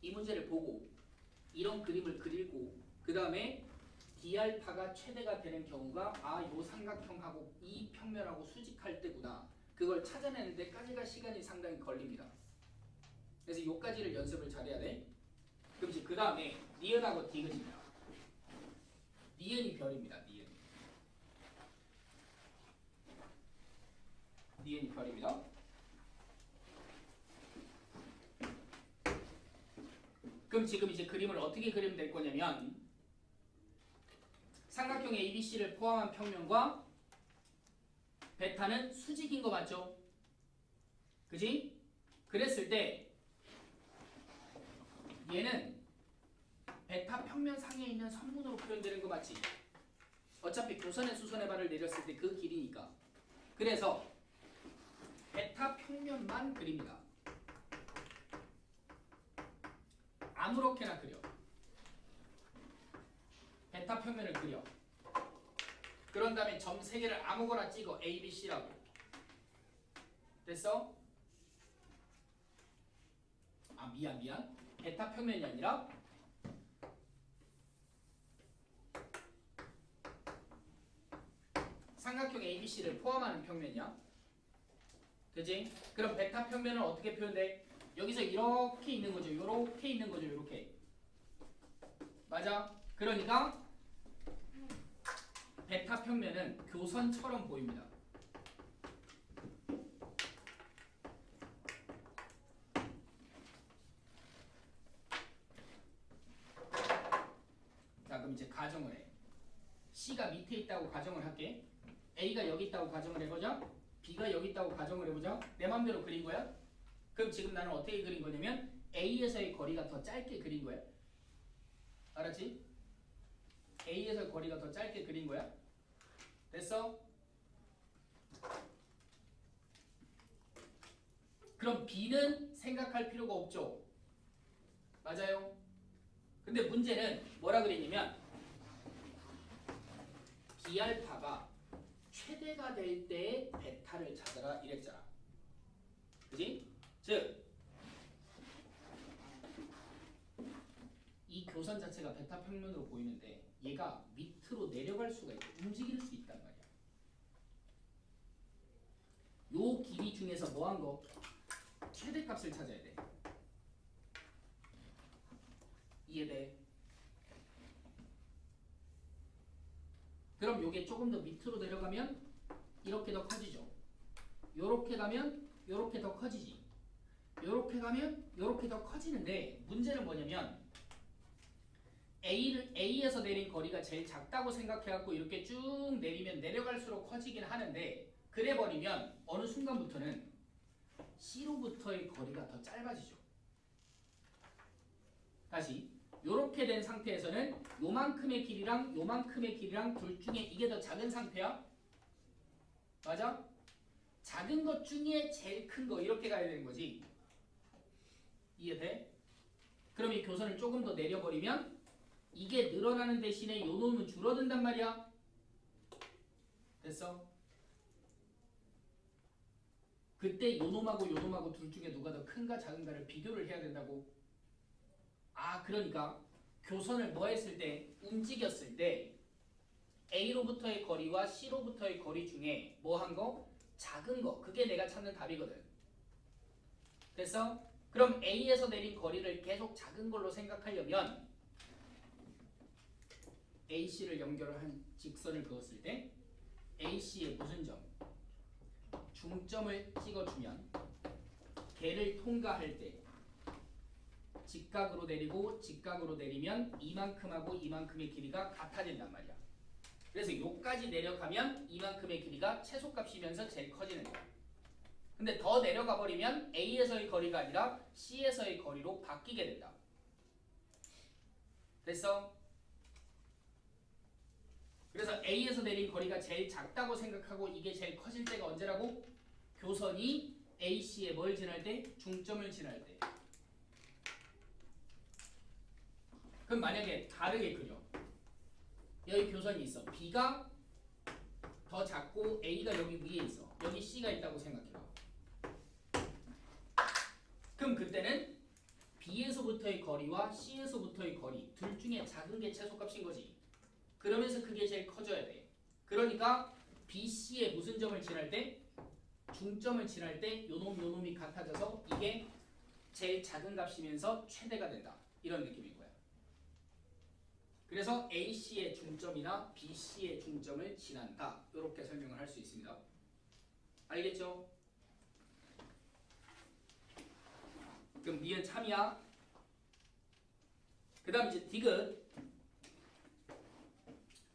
이 문제를 보고 이런 그림을 그리고 그 다음에 D알파가 최대가 되는 경우가 아, 요 삼각형하고 이 평면하고 수직할 때구나. 그걸 찾아내는 데까지가 시간이 상당히 걸립니다. 그래서 요까지를 연습을 잘해야 돼. 그럼 이제 그 다음에 니은하고 디귿입니다. 니은이 별입니다. 니은이 별입니다. 그럼 지금 이제 그림을 어떻게 그리면 될 거냐면 삼각형 ABC를 포함한 평면과 베타는 수직인 거 맞죠? 그지? 그랬을 때 얘는 베타 평면 상에 있는 선분으로 표현되는 거 맞지? 어차피 교선의 수선의 발을 내렸을 때 그 길이니까. 그래서 베타 평면만 그립니다. 아무렇게나 그려. 베타 평면을 그려. 그런 다음에 점 3개를 아무거나 찍어. A, B, C라고. 됐어? 아 미안. 베타 평면이 아니라 삼각형 ABC를 포함하는 평면이야. 그지? 그럼 베타 평면은 어떻게 표현돼? 여기서 이렇게 있는 거죠. 요렇게 있는 거죠. 요렇게. 맞아? 그러니까 베타 평면은 교선처럼 보입니다. 자 그럼 이제 가정을 해. C가 밑에 있다고 가정을 할게. A가 여기 있다고 가정을 해보자. B가 여기 있다고 가정을 해보자. 내 맘대로 그린 거야. 그럼 지금 나는 어떻게 그린 거냐면 A에서의 거리가 더 짧게 그린 거야. 알았지? A에서 거리가 더 짧게 그린 거야. 됐어? 그럼 B는 생각할 필요가 없죠. 맞아요? 근데 문제는 뭐라 그랬냐면 B알파가 최대가 될 때 베타를 찾아라 이랬잖아. 그지? 즉 이 교선 자체가 베타 평면으로 보이는데 얘가 밑으로 내려갈 수가 있고 움직일 수 있단 말이야. 요 길이 중에서 뭐한 거? 최대값을 찾아야 돼. 이해돼? 그럼 요게 조금 더 밑으로 내려가면 이렇게 더 커지죠. 요렇게 가면 요렇게 더 커지지. 요렇게 가면 요렇게 더 커지는데 문제는 뭐냐면 A에서 내린 거리가 제일 작다고 생각해갖고 이렇게 쭉 내리면 내려갈수록 커지긴 하는데 그래버리면 어느 순간부터는 C로부터의 거리가 더 짧아지죠. 다시 요렇게 된 상태에서는 요만큼의 길이랑 요만큼의 길이랑 둘 중에 이게 더 작은 상태야? 맞아? 작은 것 중에 제일 큰 거 이렇게 가야 되는 거지. 이해돼? 그럼 이 교선을 조금 더 내려버리면 이게 늘어나는 대신에 요 놈은 줄어든단 말이야. 됐어? 그때 요 놈하고 요 놈하고 둘 중에 누가 더 큰가 작은가를 비교를 해야 된다고. 아 그러니까 교선을 뭐 했을 때 움직였을 때 A로부터의 거리와 C로부터의 거리 중에 뭐 한 거? 작은 거. 그게 내가 찾는 답이거든. 됐어? 그럼 A에서 내린 거리를 계속 작은 걸로 생각하려면 AC를 연결한 직선을 그었을 때 AC의 무슨 점? 중점을 찍어주면 걔를 통과할 때 직각으로 내리고 직각으로 내리면 이만큼하고 이만큼의 길이가 같아진단 말이야. 그래서 요까지 내려가면 이만큼의 길이가 최소값이면서 제일 커지는 거야. 근데 더 내려가 버리면 A에서의 거리가 아니라 C에서의 거리로 바뀌게 된다. 됐어? 그래서 A에서 내린 거리가 제일 작다고 생각하고 이게 제일 커질 때가 언제라고? 교선이 AC에 뭘 지날 때? 중점을 지날 때. 그럼 만약에 다르게 그려. 여기 교선이 있어. B가 더 작고 A가 여기 위에 있어. 여기 C가 있다고 생각해봐. 그럼 그때는 B에서부터의 거리와 C에서부터의 거리 둘 중에 작은 게 최소값인 거지. 그러면서 그게 제일 커져야 돼. 그러니까 BC의 무슨 점을 지날 때? 중점을 지날 때 요놈이 같아져서 이게 제일 작은 값이면서 최대가 된다. 이런 느낌인 거야. 그래서 AC의 중점이나 BC의 중점을 지난다. 이렇게 설명을 할 수 있습니다. 알겠죠? 그럼 니은 참이야. 그 다음 이제 디귿.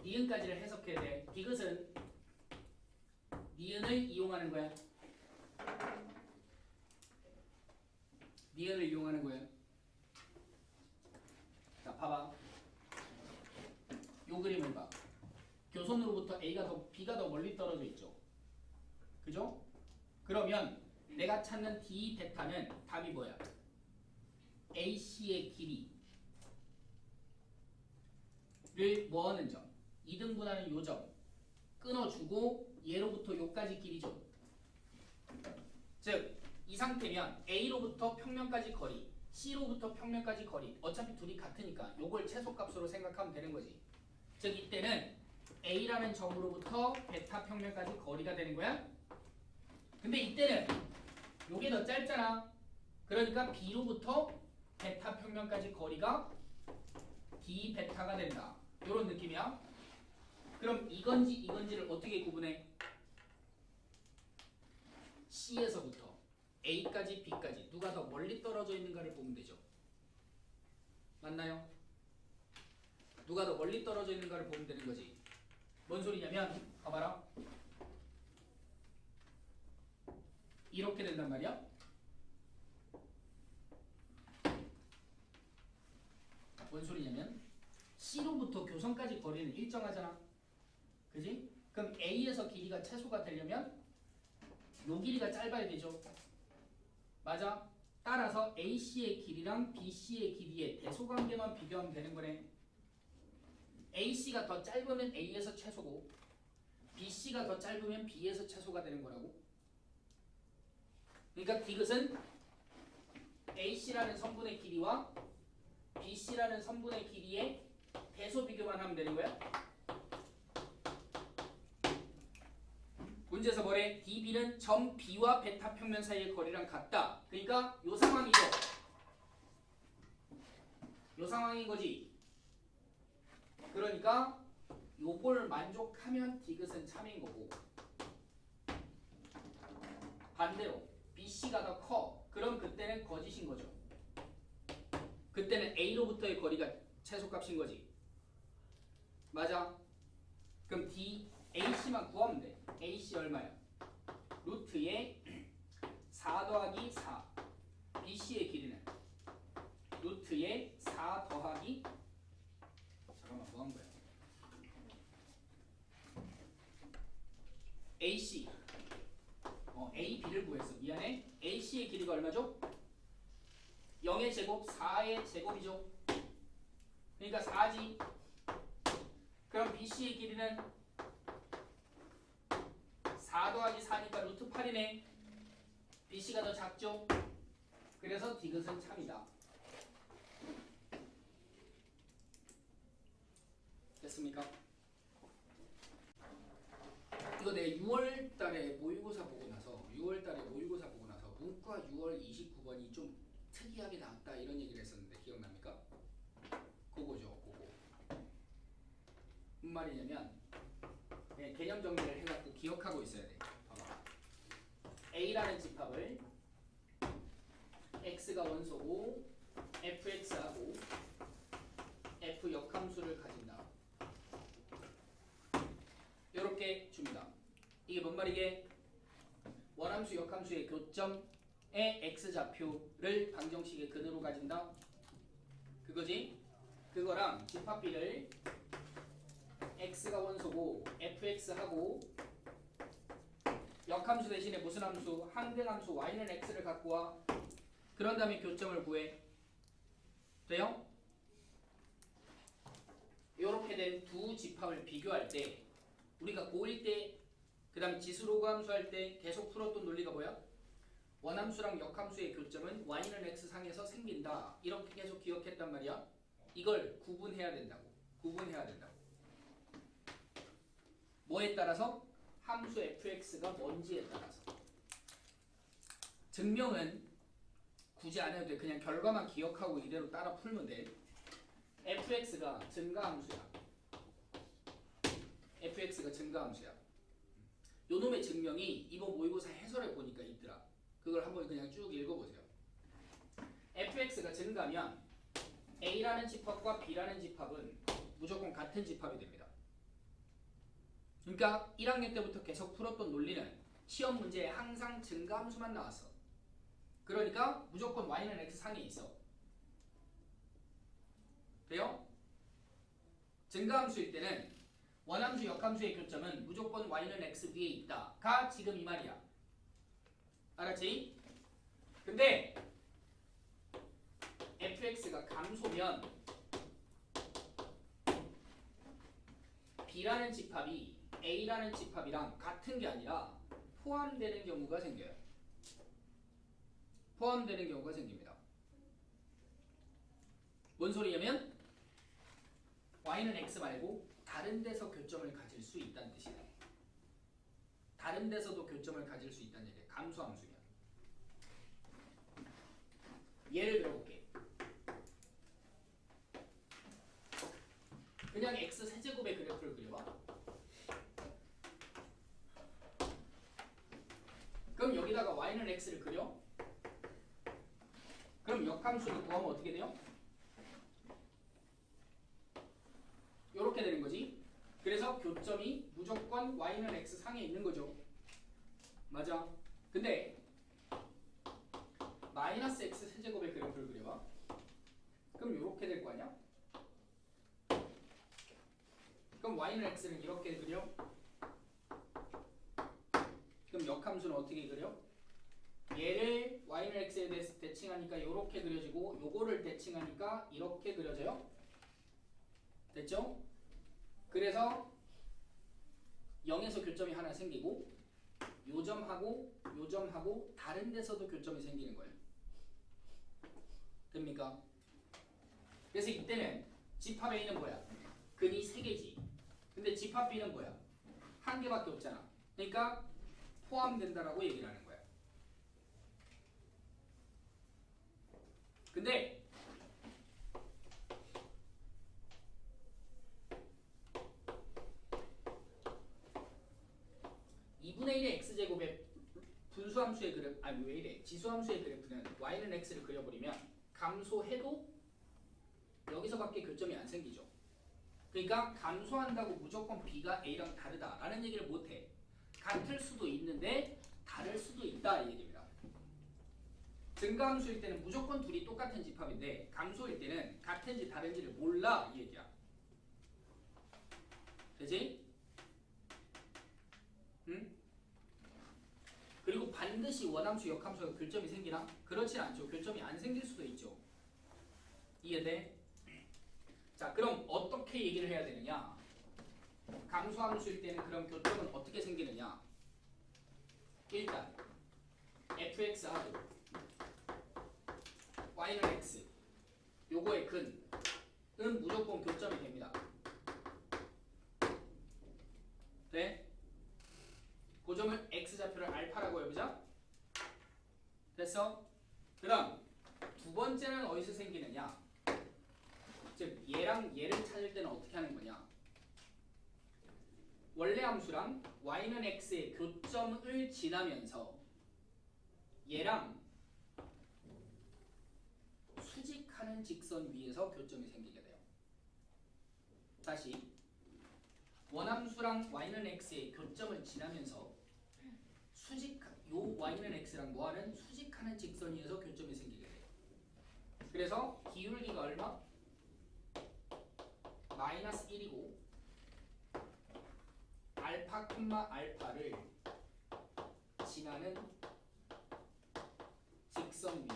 니은까지를 해석해야 돼. 디귿은 니은을 이용하는 거야. 니은을 이용하는 거야. 자, 봐봐. 요 그림을 봐. 교선으로부터 B가 더 멀리 떨어져 있죠. 그죠? 그러면 내가 찾는 D 베타는 답이 뭐야? AC의 길이를 뭐하는 점? 2등분하는 요점 끊어주고 얘로부터 요까지 길이죠. 즉 이 상태면 A로부터 평면까지 거리, C로부터 평면까지 거리 어차피 둘이 같으니까 요걸 최소값으로 생각하면 되는 거지. 즉 이때는 A라는 점으로부터 베타 평면까지 거리가 되는 거야. 근데 이때는 요게 더 짧잖아. 그러니까 B로부터 베타 평면까지 거리가 D 베타가 된다. 요런 느낌이야. 그럼 이건지 이건지를 어떻게 구분해? C에서부터 A까지 B까지 누가 더 멀리 떨어져 있는가를 보면 되죠. 맞나요? 누가 더 멀리 떨어져 있는가를 보면 되는 거지. 뭔 소리냐면 봐봐라. 이렇게 된단 말이야. 뭔 소리냐면 C로부터 교선까지 거리는 일정하잖아. 그지? 그럼 A에서 길이가 최소가 되려면 요 길이가 짧아야 되죠. 맞아? 따라서 AC의 길이랑 BC의 길이의 대소관계만 비교하면 되는 거네. AC가 더 짧으면 A에서 최소고 BC가 더 짧으면 B에서 최소가 되는 거라고. 그러니까 이것은 AC라는 선분의 길이와 BC라는 선분의 길이의 대소 비교만 하면 되는 거야. 문제에서 뭐래? DB는 점 B와 베타 평면 사이의 거리랑 같다. 그러니까 요 상황이죠. 요 상황인 거지. 그러니까 요걸 만족하면 디귿은 참인 거고 반대로 BC가 더 커. 그럼 그때는 거짓인 거죠. 그때는 A로부터의 거리가 최소값인 거지. 맞아? 그럼 AC만 구하면 돼. AC 얼마야? 루트의 4 더하기 4. BC의 길이는 루트의 4 더하기 잠깐만 뭐 한 거야? AC AB를 구했어. 미안해. AC의 길이가 얼마죠? 0의 제곱 4의 제곱이죠. 그러니까 4지. 그럼 BC의 길이는 4 더하기 4니까 루트 8이네. BC가 더 작죠? 그래서 디귿은 참이다. 됐습니까? 이거 내가 6월달에 모의고사 보고 나서 문과 6월 29번이 좀 특이하게 나왔다 이런 얘기를 했었는데 기억납니까? 그거죠. 그거. 무슨 말이냐면 네, 개념 정리를 해갖고 기억하고 있어야 돼. 봐봐. A라는 집합을 x가 원소고 fx하고 f 역함수를 가진다. 이렇게 줍니다. 이게 뭔 말이게? 원함수 역함수의 교점의 x좌표를 방정식의 근으로 가진다. 그거지? 그거랑 집합 B를 x가 원소고 fx하고 역함수 대신에 무슨 함수? 항등함수 y는 x를 갖고 와. 그런 다음에 교점을 구해. 돼요? 이렇게 된 두 집합을 비교할 때 우리가 고1 때 그 다음 지수로그 함수 할 때 계속 풀었던 논리가 뭐야? 원함수랑 역함수의 교점은 y는 x상에서 생긴다. 이렇게 계속 기억했단 말이야. 이걸 구분해야 된다고. 구분해야 된다고. 뭐에 따라서? 함수 fx가 뭔지에 따라서. 증명은 굳이 안 해도 돼. 그냥 결과만 기억하고 이대로 따라 풀면 돼. fx가 증가함수야. fx가 증가함수야. 요놈의 증명이 이번 모의고사 해설에 보니까 있더라. 그걸 한번 그냥 쭉 읽어보세요. fx가 증가면 a라는 집합과 b라는 집합은 무조건 같은 집합이 됩니다. 그러니까 1학년 때부터 계속 풀었던 논리는 시험 문제에 항상 증가함수만 나왔어. 그러니까 무조건 y는 x상에 있어. 돼요? 증가함수일 때는 원함수 역함수의 교점은 무조건 y는 x 위에 있다 가 지금 이 말이야. 알았지? 근데 fx가 감소면 b라는 집합이 a라는 집합이랑 같은 게 아니라 포함되는 경우가 생겨요. 포함되는 경우가 생깁니다. 뭔 소리냐면 y는 x 말고 다른 데서 교점을 가질 수 있다는 뜻이에요. 다른 데서도 교점을 가질 수 있다는 얘기예요. 감소함수면. 예를 들어볼게. 그냥 x 세제곱의 그래프를 그려봐. 그럼 여기다가 y는 x를 그려? 그럼 역함수를 구하면 어떻게 돼요? 요렇게 되는 거지. 그래서 교점이 무조건 y는 x 상에 있는 거죠. 맞아. 근데 마이너스 x 세제곱의 그래프를 그려봐. 그럼 요렇게 될 거 아니야? 그럼 y는 x는 이렇게 그려? 그럼 역함수는 어떻게 그려? 얘를 y는 x에 대해서 대칭하니까 이렇게 그려지고 요거를 대칭하니까 이렇게 그려져요. 됐죠? 그래서 0에서 교점이 하나 생기고 요 점하고 다른 데서도 교점이 생기는 거예요. 됩니까? 그래서 이때는 집합 A는 뭐야? 근이 3개지. 근데 집합 B는 뭐야? 1개밖에 없잖아. 그러니까 포함된다라고 얘기를 하는 거야. 근데 (2분의 1의 x제곱의 분수함수의 그래프, 아니 왜 이래? 지수함수의 그래프는 y는 x를 그려버리면 감소해도 여기서밖에 교점이 안 생기죠. 그러니까 감소한다고 무조건 b가 a랑 다르다라는 얘기를 못해. 같을 수도 있는데 다를 수도 있다 이 얘기입니다. 증가함수일 때는 무조건 둘이 똑같은 집합인데 감소일 때는 같은지 다른지를 몰라 이 얘기야. 되지? 응? 그리고 반드시 원함수 역함수가 교점이 생기나? 그렇진 않죠. 교점이 안 생길 수도 있죠. 이해돼? 자, 그럼 어떻게 얘기를 해야 되느냐? 감소함수일 때는 그럼 교점은 어떻게 생기느냐? 일단 fx하고 y는 x 요거의 근은 무조건 교점이 됩니다. 네? 그 점을 x좌표를 알파라고 해보자. 됐어? 그럼 두 번째는 어디서 생기느냐? 즉 얘랑 얘를 찾을 때는 어떻게 하는 거냐? 원래 함수랑 y는 x의 교점을 지나면서 얘랑 수직하는 직선 위에서 교점이 생기게 돼요. 다시 원함수랑 y는 x의 교점을 지나면서 요 y는 x랑 뭐하는 수직하는 직선 위에서 교점이 생기게 돼요. 그래서 기울기가 얼마? 마이너스 1이고 알파 콤마 알파를 지나는 직선 위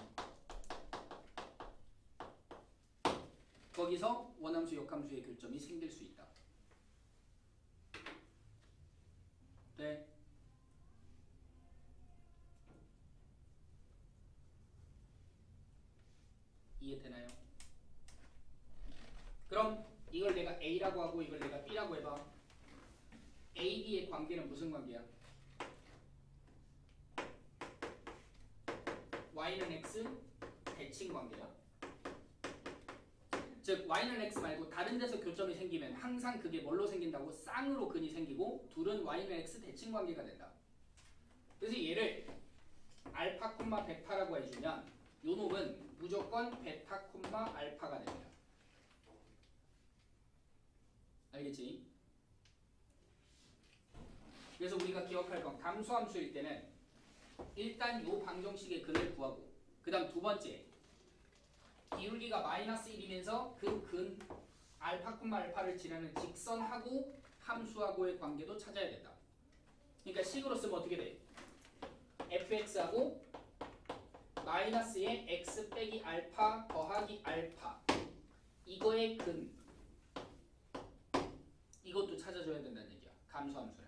거기서 원함수 역함수의 교점이 생길 수 있다. 네. 이해되나요? 그럼 이걸 내가 A라고 하고 이걸 내가 B라고 해봐. A, B의 관계는 무슨 관계야? Y는 X 대칭 관계야. 즉 Y는 X 말고 다른 데서 교점이 생기면 항상 그게 뭘로 생긴다고? 쌍으로 근이 생기고 둘은 Y는 X 대칭 관계가 된다. 그래서 얘를 알파 콤마 베타라고 해주면 요 놈은 무조건 베타 콤마 알파가 됩니다. 알겠지? 그래서 우리가 기억할 건 감소함수일 때는 일단 요 방정식의 근을 구하고 그 다음 두 번째 기울기가 마이너스 1이면서 그 근 알파 콤마 알파를 지나는 직선하고 함수하고의 관계도 찾아야 된다. 그러니까 식으로 쓰면 어떻게 돼? fx하고 마이너스의 x 빼기 알파 더하기 알파 이거의 근 이것도 찾아줘야 된다는 얘기야. 감소함수는.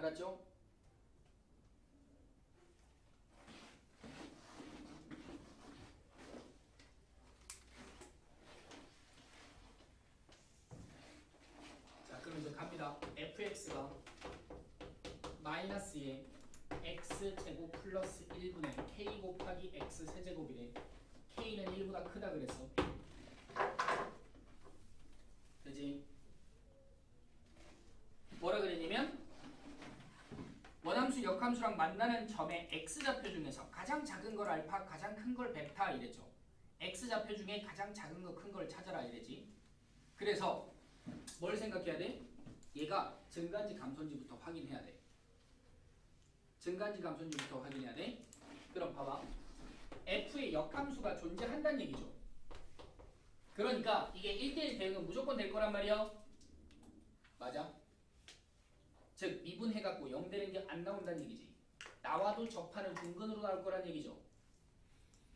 알았죠? 자, 그럼 이제 갑니다. fx가 마이너스의 x제곱 플러스 1분의 k 곱하기 x 세제곱이래. k는 1보다 크다 그랬어. 그지? 뭐라 그랬냐면 원함수 역함수랑 만나는 점의 x좌표 중에서 가장 작은 걸 알파, 가장 큰 걸 베타 이랬죠. x좌표 중에 가장 작은 거 큰 걸 찾아라 이랬지. 그래서 뭘 생각해야 돼? 얘가 증가인지 감소인지부터 확인해야 돼. 증가인지 감소인지부터 확인해야 돼. 그럼 봐봐. f의 역함수가 존재한다는 얘기죠. 그러니까 이게 1대1 대응은 무조건 될 거란 말이야. 맞아? 즉 미분해갖고 0 되는 게 안 나온다는 얘기지. 나와도 접하는 분근으로 나올 거란 얘기죠.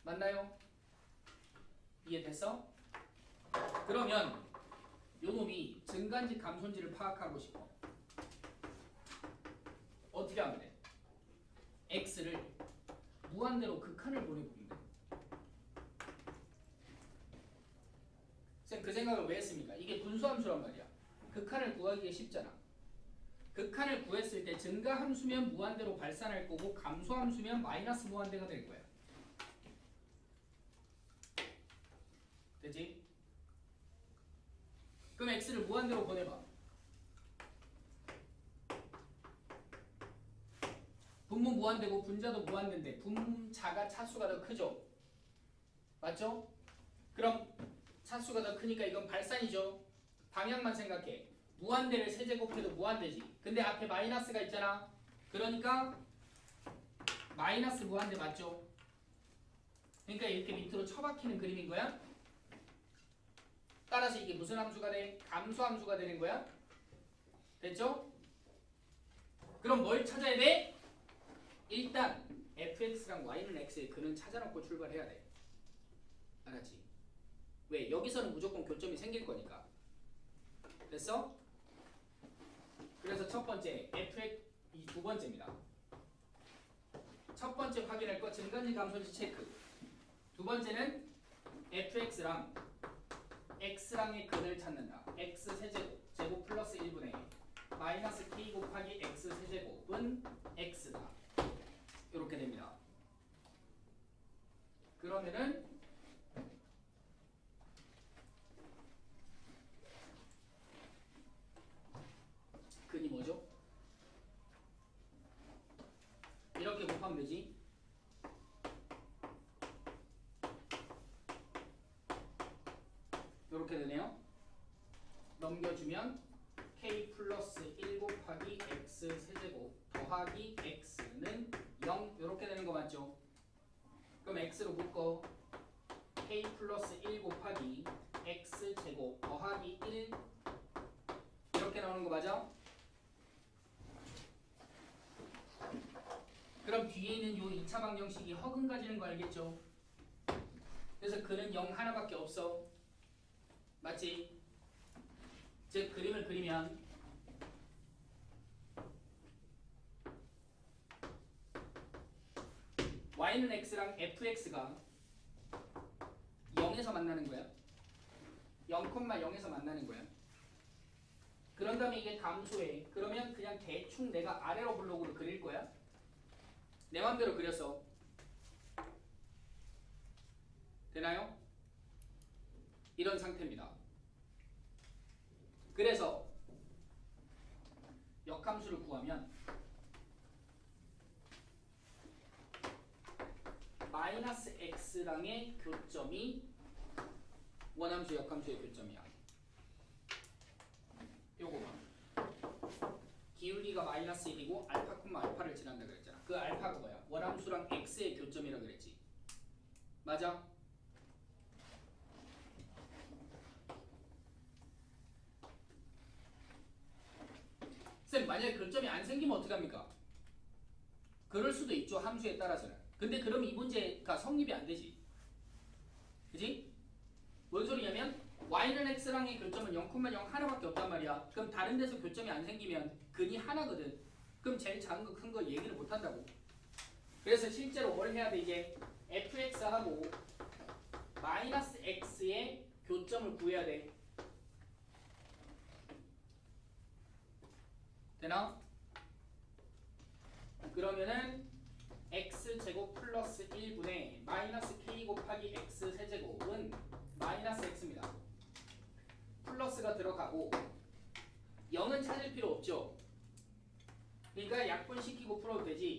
맞나요? 이해됐어? 그러면 요 놈이 증가인지 감소인지를 파악하고 싶어. 어떻게 하면 돼? x를 무한대로 극한을 보내보면 돼. 쌤 그 생각을 왜 했습니까? 이게 분수함수란 말이야. 극한을 구하기가 쉽잖아. 극한을 구했을 때 증가함수면 무한대로 발산할 거고 감소함수면 마이너스 무한대가 될 거야. 되지? 그럼 x를 무한대로 보내봐. 분모 무한대고 분자도 무한대인데 분자가 차수가 더 크죠? 맞죠? 그럼 차수가 더 크니까 이건 발산이죠? 방향만 생각해. 무한대를 세제곱해도 무한대지. 근데 앞에 마이너스가 있잖아. 그러니까 마이너스 무한대 맞죠? 그러니까 이렇게 밑으로 처박히는 그림인 거야. 따라서 이게 무슨 함수가 돼? 감소함수가 되는 거야. 됐죠? 그럼 뭘 찾아야 돼? 일단 fx랑 y는 x의 근은 찾아놓고 출발해야 돼. 알았지? 왜? 여기서는 무조건 교점이 생길 거니까. 됐어? 그래서 첫 번째 fx 이 두 번째입니다. 첫 번째 확인할 거 증가인지 감소인지 체크. 두 번째는 fx랑 x랑의 근을 찾는다. x 세제곱 제곱 플러스 1분의 마이너스 k 곱하기 x 세제곱은 x다. 이렇게 됩니다. 그러면은 근이 뭐죠? 이렇게 곱하면 되지. 이렇게 되네요. 넘겨주면 k 플러스 1 곱하기 x 세제곱 더하기 x는 0 이렇게 되는 거 맞죠? 그럼 x로 묶어 k 플러스 1 곱하기 x 제곱 더하기 1 이렇게 나오는 거 맞아? 그럼 뒤에 있는 요 2차 방정식이 허근 가지는 거 알겠죠? 그래서 근은 0 하나밖에 없어. 맞지? 즉 그림을 그리면 y는 x랑 fx가 0에서 만나는 거야. 0,0에서 만나는 거야. 그런 다음에 이게 감소해. 그러면 그냥 대충 내가 아래로 블록으로 그릴 거야. 내 맘대로 그렸어. 되나요? 이런 상태입니다. 그래서 역함수를 구하면 마이너스 x랑의 교점이 원함수 역함수의 교점이야. 요거 봐. 기울기가 마이너스 1이고 알파 콤마 알파를 지난다 그랬잖아. 그 알파가 뭐야? 원함수랑 x의 교점이라 그랬지. 맞아? 쌤 만약에 교점이 안 생기면 어떡합니까? 그럴 수도 있죠. 함수에 따라서는. 근데 그럼 이 문제가 성립이 안 되지. 그지? 뭔 소리냐면 y는 x랑의 교점은 0,0 하나밖에 없단 말이야. 그럼 다른 데서 교점이 안 생기면 근이 하나거든. 그럼 제일 작은 거 큰 거 얘기를 못 한다고. 그래서 실제로 뭘 해야 돼 이제 fx하고 마이너스 x의 교점을 구해야 돼. 되나? 그러면은 x제곱 플러스 1분의 마이너스 k 곱하기 x 세제곱은 마이너스 x입니다. 플러스가 들어가고 0은 찾을 필요 없죠. 그러니까 약분시키고 풀어도 되지.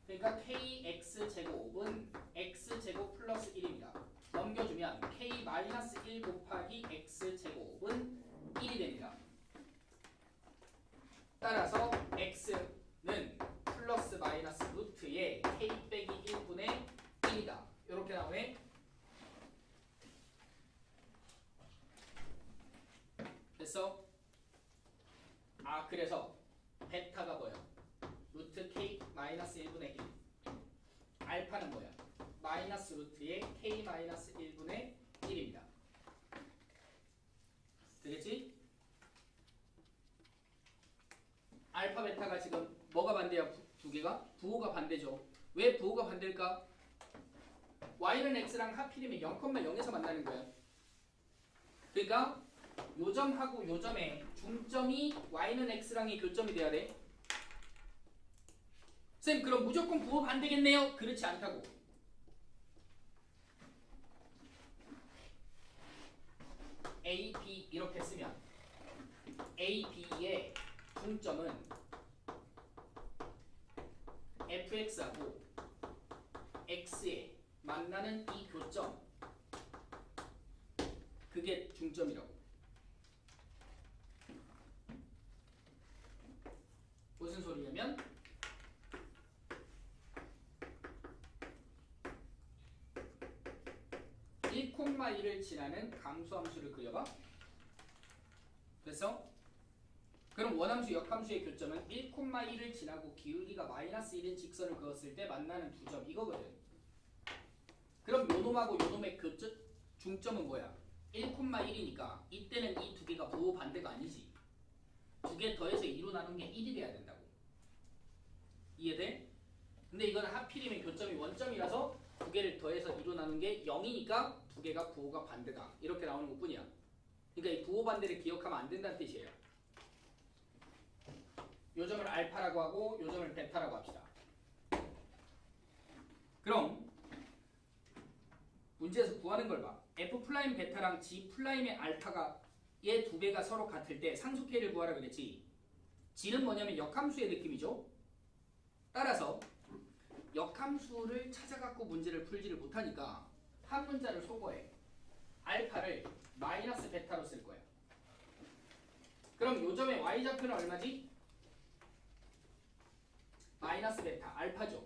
그러니까 kx제곱은 x제곱 플러스 1입니다. 넘겨주면 k 마이너스 1 곱하기 x제곱은 1이 됩니다. 따라서 x는 플러스 마이너스 루트의 k 빼기 1분의 1이다. 이렇게 나오네. 됐어? 아 그래서 베타가 뭐야? 루트 k 마이너스 1분의 1. 알파는 뭐야? 마이너스 루트의 k 마이너스 1분의 1입니다. 되겠지? 알파 베타가 지금 뭐가 반대야? 두 개가? 부호가 반대죠. 왜 부호가 반대일까? y는 x랑 하필이면 0,0에서 만나는 거야. 그러니까 요점하고 요점의 중점이 y는 x랑의 교점이 돼야 돼. 쌤 그럼 무조건 부호 반대겠네요? 그렇지 않다고. A, B 이렇게 쓰면 A, B의 중점은 fx하고 x에 만나는 이 교점, 그게 중점이라고. 무슨 소리냐면 1,1을 지나는 감소함수를 그려봐. 됐어? 그럼 원함수 역함수의 교점은 1,1을 지나고 기울기가 마이너스 1인 직선을 그었을 때 만나는 두 점 이거거든. 그럼 요놈하고 요놈의 교점 중점은 뭐야? 1,1이니까 이때는 이 두 개가 부호 반대가 아니지. 두 개 더해서 2로 나눈 게 1이 돼야 된다고. 이해돼? 근데 이건 하필이면 교점이 원점이라서 두 개를 더해서 2로 나눈 게 0이니까 두 개가 부호가 반대다. 이렇게 나오는 것 뿐이야. 그러니까 이 부호 반대를 기억하면 안 된다는 뜻이에요. 요점을 알파라고 하고 요점을 베타라고 합시다. 그럼 문제에서 구하는 걸 봐. f 플라임 베타랑 g 플라임의 알파가 얘 두 배가 서로 같을 때 상수K를 구하라 그랬지. g는 뭐냐면 역함수의 느낌이죠. 따라서 역함수를 찾아갖고 문제를 풀지를 못하니까 한 문자를 소거해. 알파를 마이너스 베타로 쓸 거야. 그럼 요점의 y좌표는 얼마지? 마이너스 베타, 알파죠.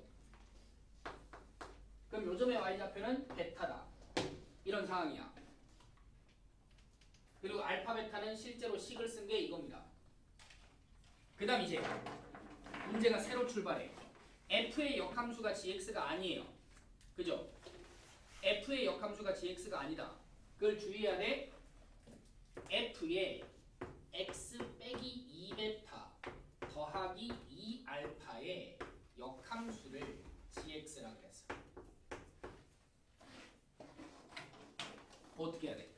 그럼 요점의 y좌표는 베타다. 이런 상황이야. 그리고 알파 베타는 실제로 식을 쓴 게 이겁니다. 그 다음 이제 문제가 새로 출발해. f의 역함수가 gx가 아니에요. 그죠? f의 역함수가 gx가 아니다. 그걸 주의해야 돼. f의 x 빼기 2베타 더하기 2알파의 역함수를 gx라고 했어. 어떻게 해야 돼?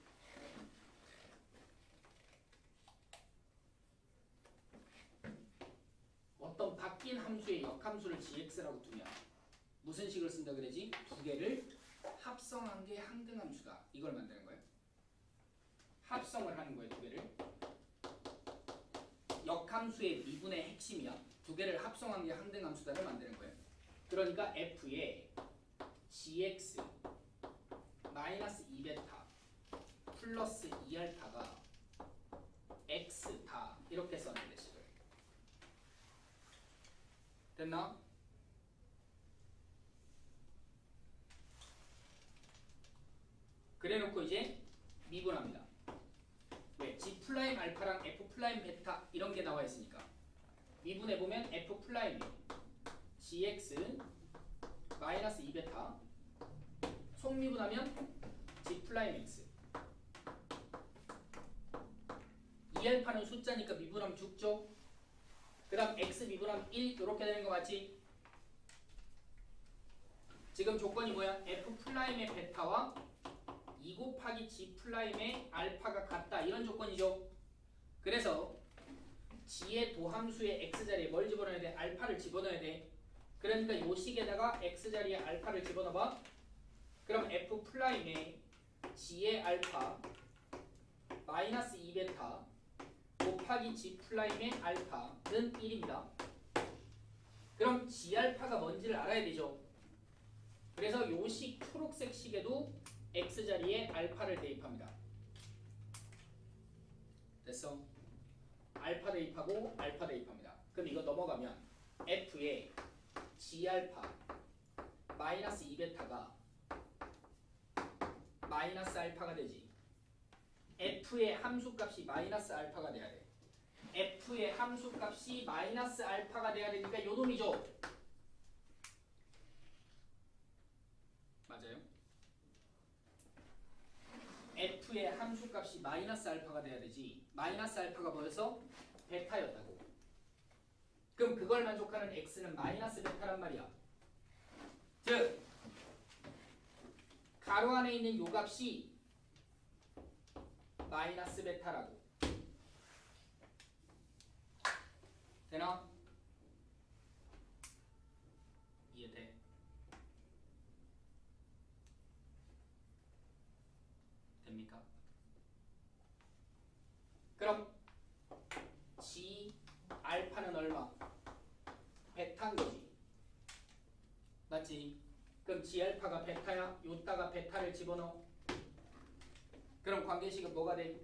어떤 바뀐 함수의 역함수를 gx라고 두면 무슨 식을 쓴다 그러지? 두 개를 합성한 게 항등함수다. 이걸 만드는 거예요. 합성을 하는 거예요. 두 개를. 역함수의 미분의 핵심이야. 두 개를 합성한 게 항등함수다를 만드는 거예요. 그러니까 f의 gx 마이너스 2베타 플러스 2알파가 x다. 이렇게 썼는데 식을. 됐나? 그래놓고 이제 미분합니다. 왜? g 플라임 알파랑 f 플라임 베타 이런 게 나와 있으니까 미분해 보면 f 플라임이 gx 마이너스 2베타 속미분하면 g 플라임 x. 2알파는 숫자니까 미분하면 죽죠. 그 다음 x 미분하면 1 이렇게 되는 거 맞지? 지금 조건이 뭐야? f 플라임의 베타와 2 곱하기 g 플라임의 알파가 같다 이런 조건이죠. 그래서 g의 도함수의 x자리에 뭘 집어넣어야 돼? 알파를 집어넣어야 돼. 그러니까 요 식에다가 x자리에 알파를 집어넣어봐. 그럼 f 플라임의 g의 알파 마이너스 2베타 곱하기 g 플라임의 알파는 1입니다. 그럼 g 알파가 뭔지를 알아야 되죠. 그래서 요 식 초록색 식에도 x자리에 알파를 대입합니다. 됐어? 알파 대입하고 알파 대입합니다. 그럼 이거 넘어가면 f의 g알파 마이너스 2베타가 마이너스 알파가 되지. f의 함수값이 마이너스 알파가 돼야 돼. f의 함수값이 마이너스 알파가 돼야 되니까 요 놈이죠. 맞아요? f의 함수값이 마이너스 알파가 돼야 되지. 마이너스 알파가 뭐였어? 베타였다고. 그럼 그걸 만족하는 x는 마이너스 베타란 말이야. 즉 가로 안에 있는 요 값이 마이너스 베타라고. 되나? 이해돼? 됩니까? 그럼 g 알파는 얼마? 베타인 거지. 맞지? 그럼 g 알파가 베타야. 요따가 베타를 집어넣어. 그럼 관계식은 뭐가 돼?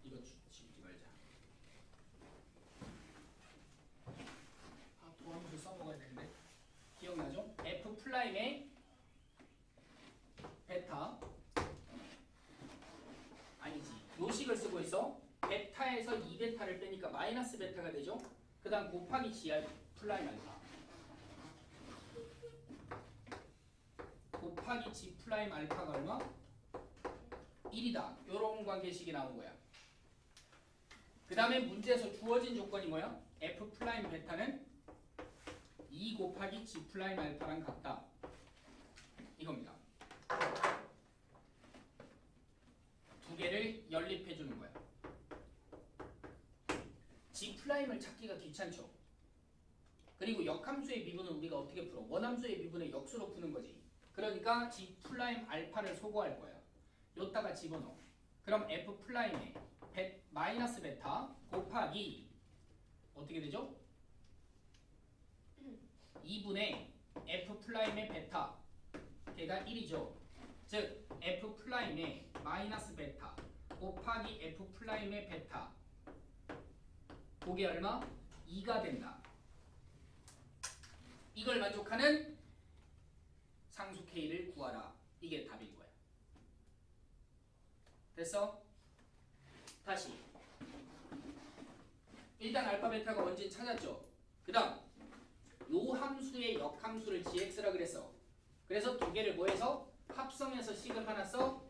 이거 지우지 말자. 도함수 써먹어야 되는데. 기억나죠? f 플라임의 베타 아니지. 요식을 쓰고 있어. 베타에서 2베타를 빼니까 마이너스 베타가 되죠. 그 다음 곱하기 g 플라임 알파 곱하기 g 플라임 알파가 얼마? 1이다. 요런 관계식이 나온 거야. 그 다음에 문제에서 주어진 조건이 뭐야? f 플라임 베타는 2 곱하기 g 플라임 알파랑 같다. 이겁니다. 두 개를 연립해 주는 거야. g 플라임을 찾기가 귀찮죠. 그리고 역함수의 미분은 우리가 어떻게 풀어? 원함수의 미분을 역수로 푸는 거지. 그러니까 g 플라임 알파를 소거할 거야. 요따가 집어넣어. 그럼 f 플라임의 마이너스 베타 곱하기 어떻게 되죠? 2분의 f 플라임의 베타 걔가 1이죠. 즉 f 플라임의 마이너스 베타 곱하기 f 플라임의 베타 그게 얼마? 2가 된다. 이걸 만족하는 상수 K를 구하라. 이게 답인 거야. 됐어? 다시 일단 알파 베타가 뭔지 찾았죠. 그 다음 요 함수의 역함수를 gx라 그랬어. 그래서 두 개를 뭐해서? 합성해서 식을 하나 써.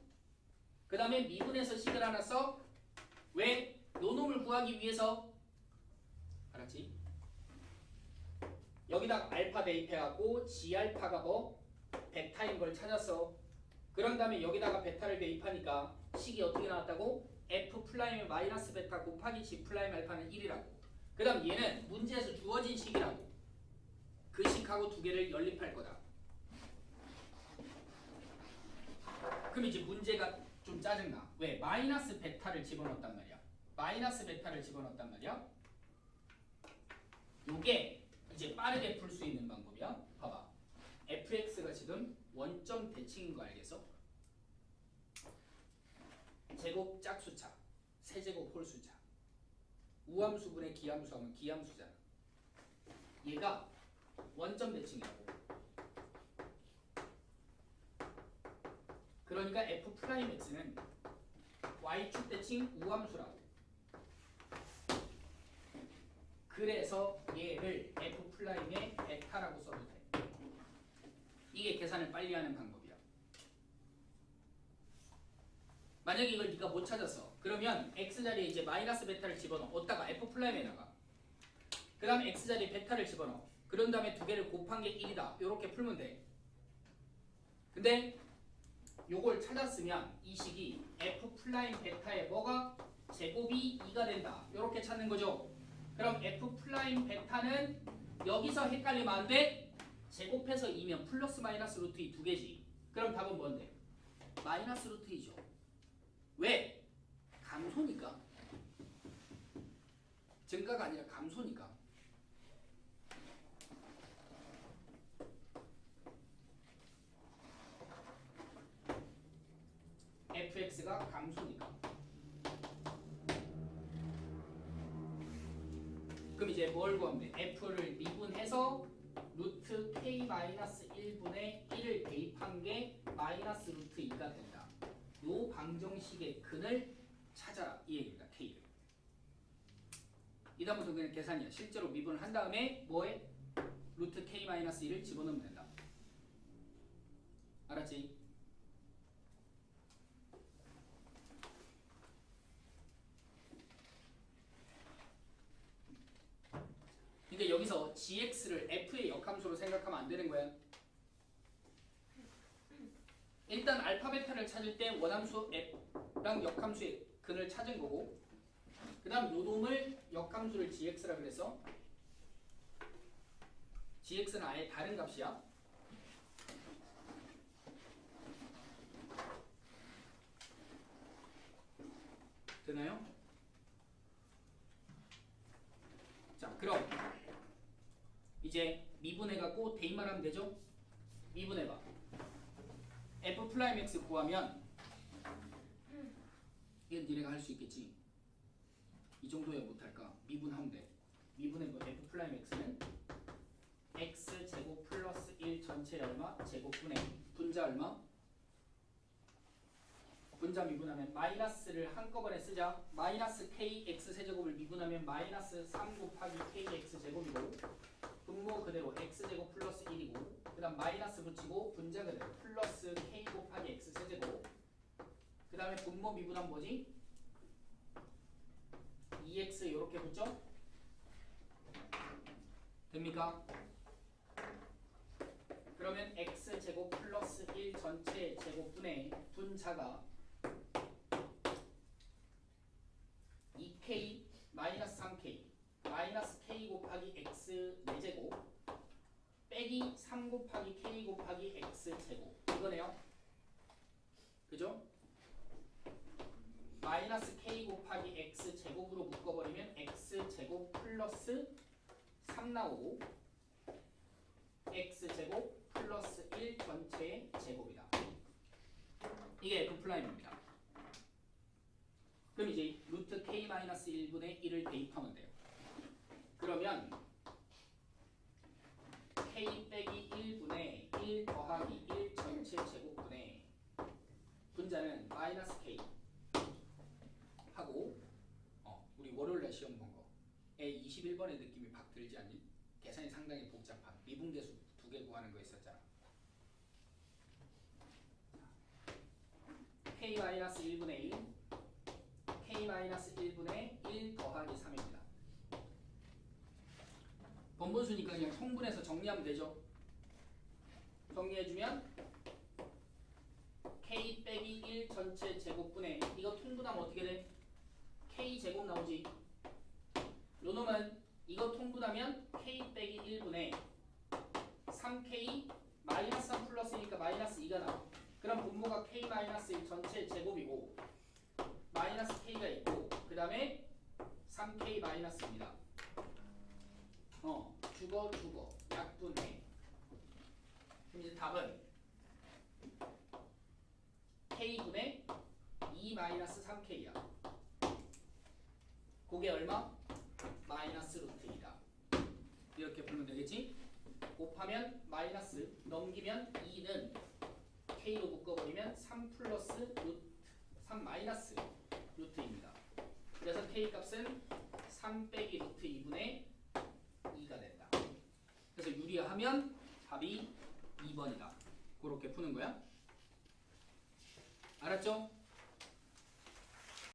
그 다음에 미분해서 식을 하나 써. 왜? 요놈을 구하기 위해서. 알았지? 여기다가 알파 대입해갖고 g알파가 뭐? 베타인 걸 찾았어. 그런 다음에 여기다가 베타를 대입하니까 식이 어떻게 나왔다고? f 플라임의 마이너스 베타 곱하기 g 플라임 알파는 1이라고. 그 다음 얘는 문제에서 주어진 식이라고. 그 식하고 두 개를 연립할 거다. 그럼 이제 문제가 좀 짜증나. 왜? 마이너스 베타를 집어넣었단 말이야. 마이너스 베타를 집어넣었단 말이야. 요게 이제 빠르게 풀 수 있는 방법이야. 봐봐. fx가 지금 원점 대칭인 거 알겠어? 제곱 짝수차, 세제곱 홀수차. 우함수분의 기함수 하면 기함수잖아. 얘가 원점 대칭이라고. 그러니까 f 프라임 x는 y축 대칭 우함수라고. 그래서 얘를 f 프라임의 베타라고 써도 돼. 이게 계산을 빨리 하는 방법이야. 만약 만약에 이걸 네가 못 찾았어. 그러면 x자리에 이제 마이너스 베타를 집어넣어. 어디다가 f''에다가. 그 다음 x자리에 베타를 집어넣어. 그런 다음에 두 개를 곱한 게 1이다. 이렇게 풀면 돼. 근데 요걸 찾았으면 이 식이 f' 베타의 뭐가 제곱이 2가 된다. 이렇게 찾는 거죠. 그럼 f' 베타는 여기서 헷갈리면 안 돼. 제곱해서 2면 플러스 마이너스 루트 2 두 개지. 그럼 답은 뭔데? 마이너스 루트 2죠. 왜? 감소니까. 증가가 아니라 감소니까. fx가 감소니까. 그럼 이제 뭘 구하면 돼? f를 미분해서 루트 k-1분의 1을 대입한 게 마이너스 루트 2가 된다. 요 방정식의 근을 찾아라. 이 얘기입니다. k를. 이 다음부터 그냥 계산이야. 실제로 미분을 한 다음에 뭐에? 루트 k-1을 집어넣으면 된다. 알았지? 그러니까 여기서 gx를 f의 역함수로 생각하면 안 되는 거야. 일단 알파 베타를 찾을 때 원함수 f랑 역함수의 근을 찾은 거고, 그 다음 요놈을 역함수를 gx라 그래서 gx는 아예 다른 값이야. 되나요? 자, 그럼 이제 미분해갖고 대입만 하면 되죠? 미분해봐. f'(x) 구하면 이건 니네가 할 수 있겠지? 이 정도야 못할까? 미분하면 돼. 미분해봐. f'(x는 x제곱 플러스 1 전체 얼마? 제곱분의 분자 얼마? 분자 미분하면 마이너스를 한꺼번에 쓰자. 마이너스 kx 세제곱을 미분하면 마이너스 3 곱하기 kx 제곱이고, 분모 그대로 x제곱 플러스 1이고, 그 다음 마이너스 붙이고 분자 그대로 플러스 k 곱하기 x 세제곱, 그 다음에 분모 미분하면 뭐지? 2x 이렇게 붙죠? 됩니까? 그러면 x제곱 플러스 1 전체 제곱분의 분자가 2k 마이너스 3k 마이너스 k 곱하기 x 4제곱 빼기 3 곱하기 k 곱하기 x 제곱 이거네요. 그죠? 마이너스 k 곱하기 x 제곱으로 묶어버리면 x 제곱 플러스 3 나오고 x 제곱 플러스 1 전체의 제곱이다. 이게 F'입니다. 그럼 이제 루트 k-1분의 1을 대입하면 돼요. 그러면 k 빼기 1분의 1 더하기 1 전체 제곱분의 분자는 마이너스 k 하고 우리 월요일날 시험 본 거에 21번의 느낌이 팍 들지 않니? 계산이 상당히 복잡한 미분계수 두 개 구하는 거 있었잖아. k-1분의 1 k-1분의 1 더하기 3입니다. 번분수니까 그냥 통분해서 정리하면 되죠. 정리해주면 k 빼기 1 전체 제곱분의 이거 통분하면 어떻게 돼? k 제곱 나오지. 요 놈은 이거 통분하면 k 빼기 1분의 3k 마이너스 3 플러스니까 마이너스 2가 나와. 그럼 분모가 k 마이너스 1 전체 제곱이고 마이너스 k가 있고 그 다음에 3k 마이너스입니다. 죽어 약분해. 그럼 이제 답은 k분의 2 마이너스 3k야. 그게 얼마? 마이너스 루트 2다. 이렇게 풀면 되겠지? 곱하면 마이너스, 넘기면 2는 k로 묶어버리면 3 플러스 루트 3 마이너스 루트입니다. 그래서 k 값은 3 빼기 루트 2분의 2가 된다. 그래서 유리하면 답이 2번이다. 그렇게 푸는 거야. 알았죠?